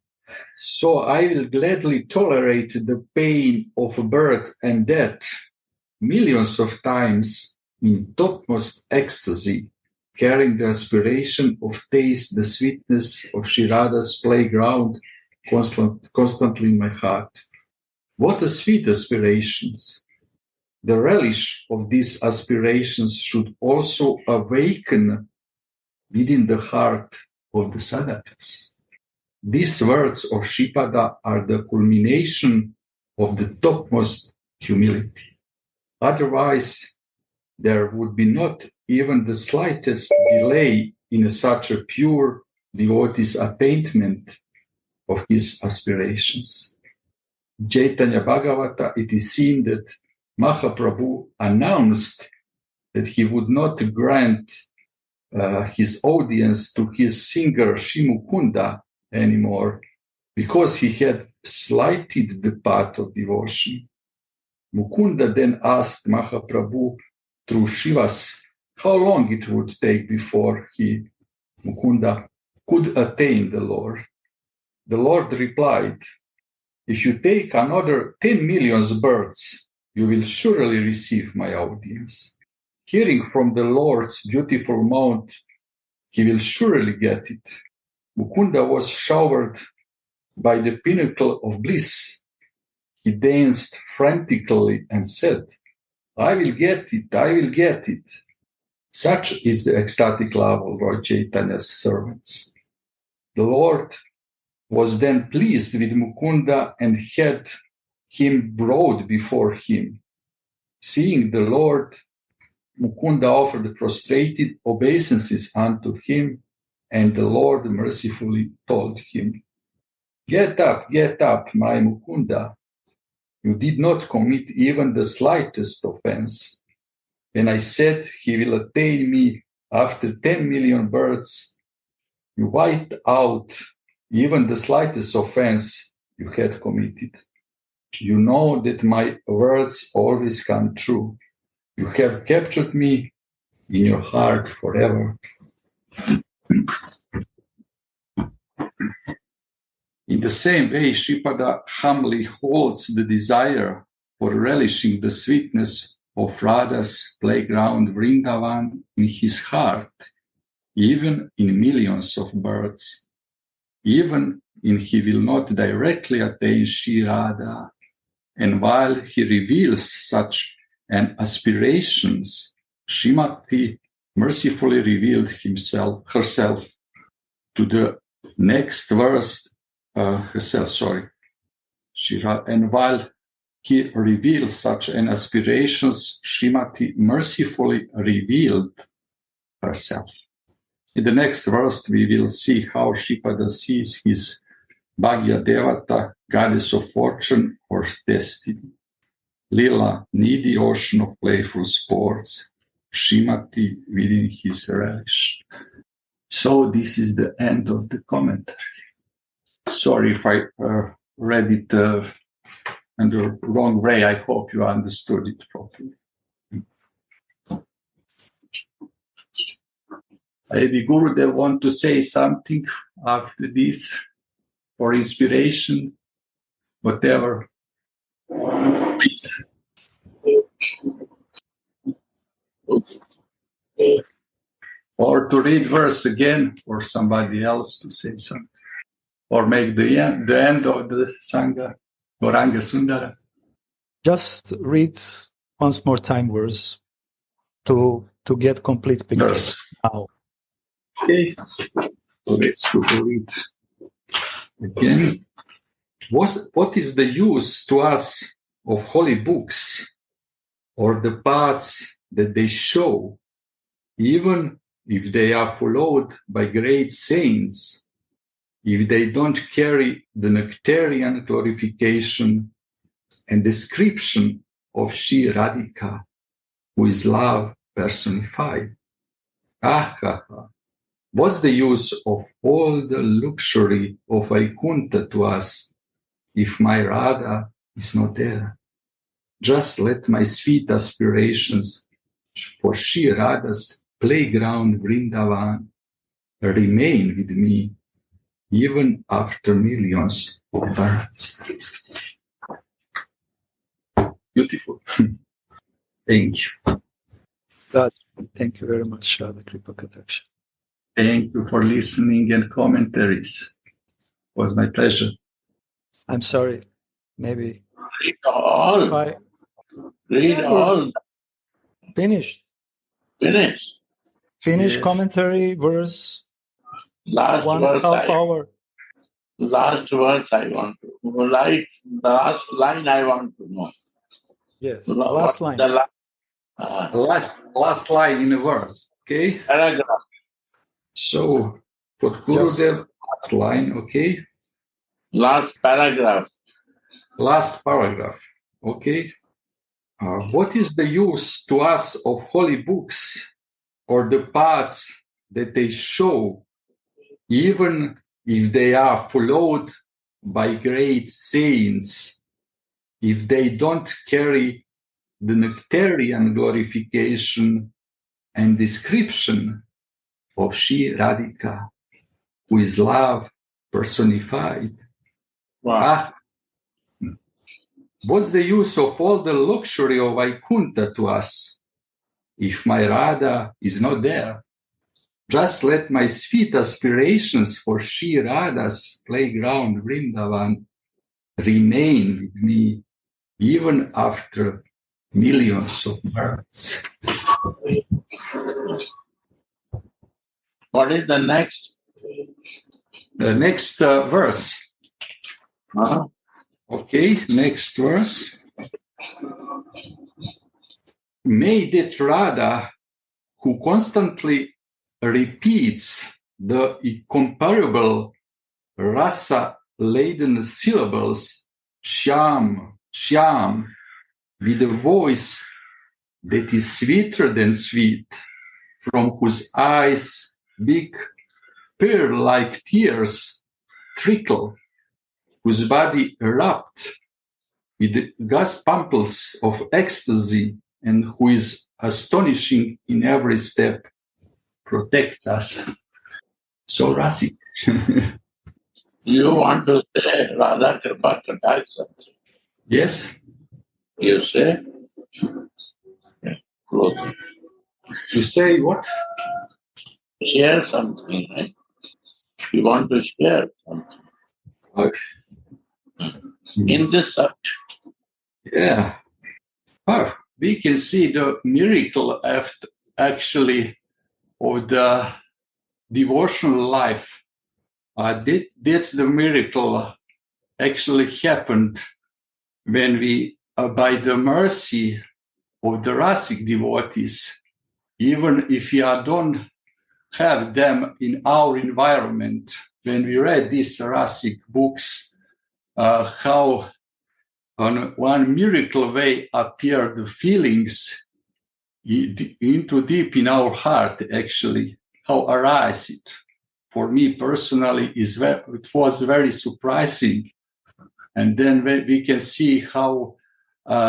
So I will gladly tolerate the pain of birth and death millions of times in topmost ecstasy, carrying the aspiration of taste the sweetness of Sri Radha's playground constantly in my heart. What a sweet aspirations! The relish of these aspirations should also awaken within the heart of the sadhakas. These words of Shripada are the culmination of the topmost humility. Otherwise, there would be not even the slightest delay in such a pure devotee's attainment of his aspirations. Chaitanya Bhagavata, it is seen that Mahaprabhu announced that he would not grant his audience to his singer Shri Mukunda anymore because he had slighted the path of devotion. Mukunda then asked Mahaprabhu through Shivas how long it would take before Mukunda, could attain the Lord. The Lord replied, if you take another 10 million births, you will surely receive my audience. Hearing from the Lord's beautiful mouth, he will surely get it. Mukunda was showered by the pinnacle of bliss. He danced frantically and said, I will get it, I will get it. Such is the ecstatic love of Lord Chaitanya's servants. The Lord was then pleased with Mukunda and had him brought before him. Seeing the Lord, Mukunda offered prostrated obeisances unto him, and the Lord mercifully told him, get up, my Mukunda. You did not commit even the slightest offense. When I said he will attain me after 10 million births, you wiped out even the slightest offense you had committed. You know that my words always come true. You have captured me in your heart forever. In the same way, Shripada humbly holds the desire for relishing the sweetness of Radha's playground Vrindavan in his heart, even in millions of births. Even if he will not directly attain Shri Radha, and while he reveals such an aspirations, Srimati mercifully revealed herself to the next verse, and while he reveals such an aspirations, Srimati mercifully revealed herself. In the next verse, we will see how Shripada sees his Bhagya Devata, goddess of fortune or destiny. Lila, needy ocean of playful sports, Srimati within his relish. So this is the end of the commentary. Sorry if I read it in the wrong way. I hope you understood it properly. Maybe Gurudev want to say something after this for inspiration, whatever. Please. Or to read verse again, or somebody else to say something. Or make the end of the Sangha, Gauranga Sundara. Just read once more time verse to get complete picture Verse. now. Okay, so let's read again. What is the use to us of holy books or the paths that they show, even if they are followed by great saints, if they don't carry the nectarian glorification and description of Shri Radhika, who is love personified? What's the use of all the luxury of Vaikuntha to us if my Radha is not there? Just let my sweet aspirations for Shri Radha's playground Vrindavan remain with me even after millions of births. Beautiful. Thank you. God, thank you very much, Radha Kripa Kataksha. Thank you for listening and commentaries. It was my pleasure. I'm sorry. Maybe. Read all. Read all. Finished. Finish. Finish Yes. Commentary, verse, Last 1.5 hour. Last verse I want to know. Like the last line I want to know. Yes, What last line. The Last line in a verse, okay? paragraph. So, for Gurudev, last line, okay? Last paragraph. Last paragraph, okay? What is the use to us of holy books or the paths that they show, even if they are followed by great saints, if they don't carry the nectarian glorification and description of Sri Radhika, who is love personified. Wow. What's the use of all the luxury of Vaikuntha to us if my Radha is not there? Just let my sweet aspirations for Sri Radha's playground Vrindavan remain with me even after millions of births. What is the next? The next verse. Uh-huh. Okay, next verse. May that Radha, who constantly repeats the incomparable rasa-laden syllables, Shyam, Shyam, with a voice that is sweeter than sweet, from whose eyes big pearl-like tears trickle, whose body wrapped with the gas-pumples of ecstasy, and who is astonishing in every step, protect us. So Rasi. You want to say Radha Kripa Katai something? Yes? You say? Close. You say what? Share something, right? You want to share something. Okay. In this subject. Yeah. Oh, we can see the miracle of actually of the devotional life. That's the miracle actually happened when we, by the mercy of the Rasic devotees, even if we don't have them in our environment, when we read these Rasic books, how on one miracle way appear the feelings into deep in our heart, actually, how arise it. For me personally, it was very surprising. And then we can see how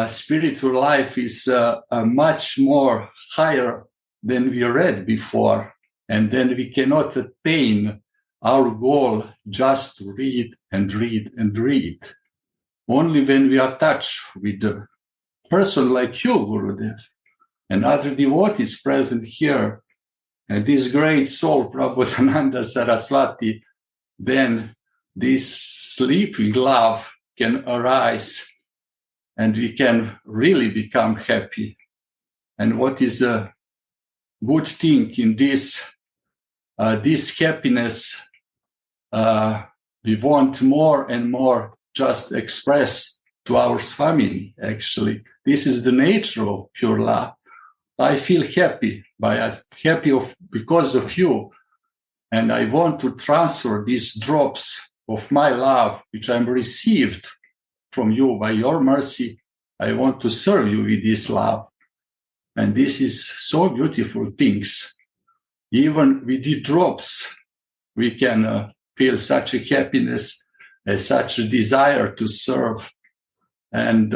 spiritual life is much more higher than we read before. And then we cannot attain our goal just to read and read and read. Only when we are touched with a person like you, Gurudev, and other devotees present here, and this great soul, Prabodhananda Saraswati, then this sleeping love can arise and we can really become happy. And what is a good thing in this happiness, we want more and more just express to our family, actually. This is the nature of pure love. I feel happy because of you. And I want to transfer these drops of my love, which I'm received from you by your mercy. I want to serve you with this love. And this is so beautiful things. Even with the drops, we can feel such a happiness, such a desire to serve. And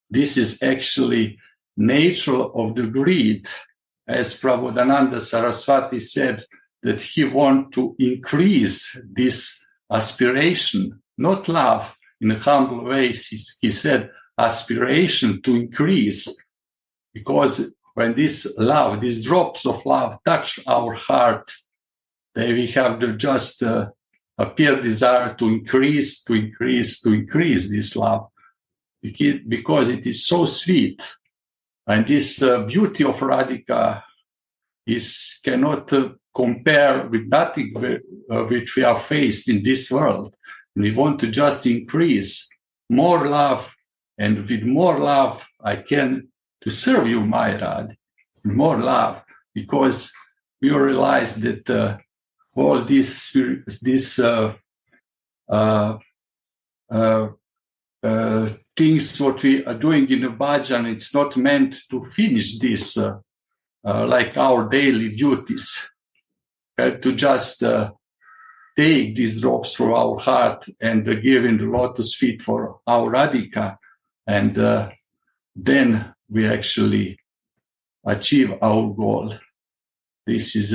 this is actually nature of the greed. As Prabodhananda Saraswati said, that he wants to increase this aspiration, not love. In a humble way, he said aspiration to increase. Because when this love, these drops of love touch our heart, then we have the just a pure desire to increase this love. Because it is so sweet. And this beauty of Radhika cannot compare with nothing which we are faced in this world. And we want to just increase more love, and with more love, I can to serve you, my Radha, more love, because we realize that all these things what we are doing in a bhajan, it's not meant to finish this like our daily duties. To just take these drops through our heart and give in the lotus feet for our Radhika. And then we actually achieve our goal. This is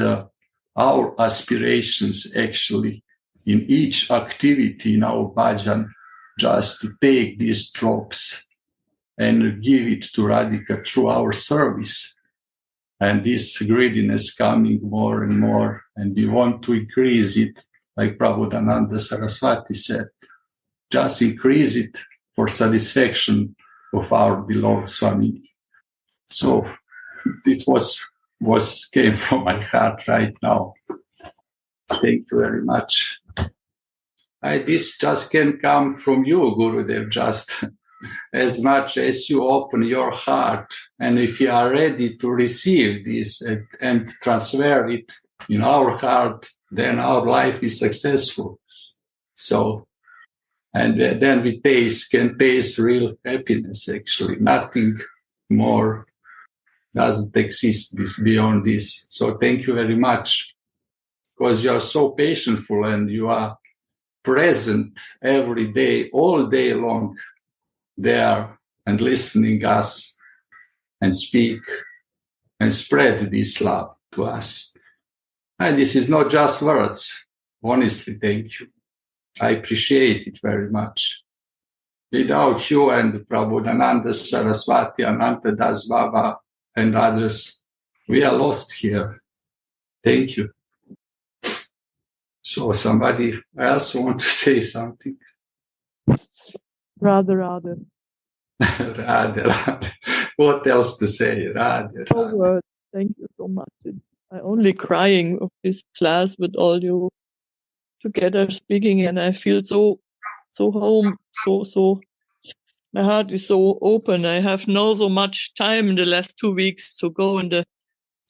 our aspirations actually in each activity in our bhajan, just to take these drops and give it to Radhika through our service. And this greediness coming more and more, and we want to increase it, like Prabodhananda Saraswati said, just increase it for satisfaction of our beloved Swami. So it was came from my heart right now. Thank you very much. This just can come from you, Gurudev, just as much as you open your heart, and if you are ready to receive this and transfer it in our heart, then our life is successful. So, and then we can taste real happiness, actually. Nothing more doesn't exist beyond this. So thank you very much, because you are so patientful and you are present every day, all day long, there and listening us and speak and spread this love to us. And this is not just words. Honestly, thank you. I appreciate it very much. Without you and Prabodhananda Saraswati, Ananta Das Baba and others, we are lost here. Thank you. So somebody else want to say something? Radha, Radha. Radha. What else to say? Radha. No words. Thank you so much. I'm only crying of this class with all you together speaking, and I feel so home, so my heart is so open. I have not so much time in the last 2 weeks to go in the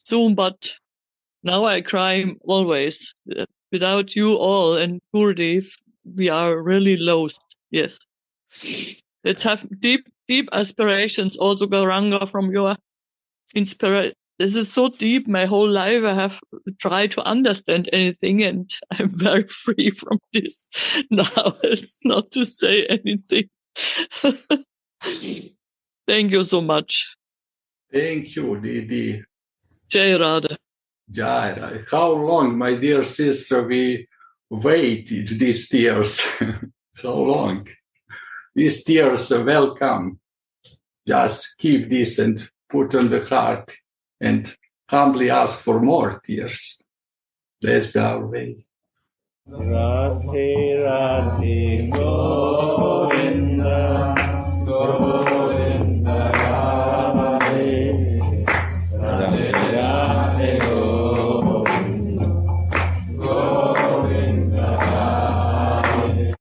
Zoom, but now I cry always. Without you all and Gurudev, we are really lost. Yes. Let's have deep aspirations. Also, Gauranga, from your inspiration. This is so deep. My whole life I have tried to understand anything, and I'm very free from this now. It's not to say anything. Thank you so much. Thank you, Didi. Jai Radha. Jai Radha. How long, my dear sister, we waited these tears? How long? These tears are welcome. Just keep this and put on the heart and humbly ask for more tears. That's our way. Radhe Radhe Gaur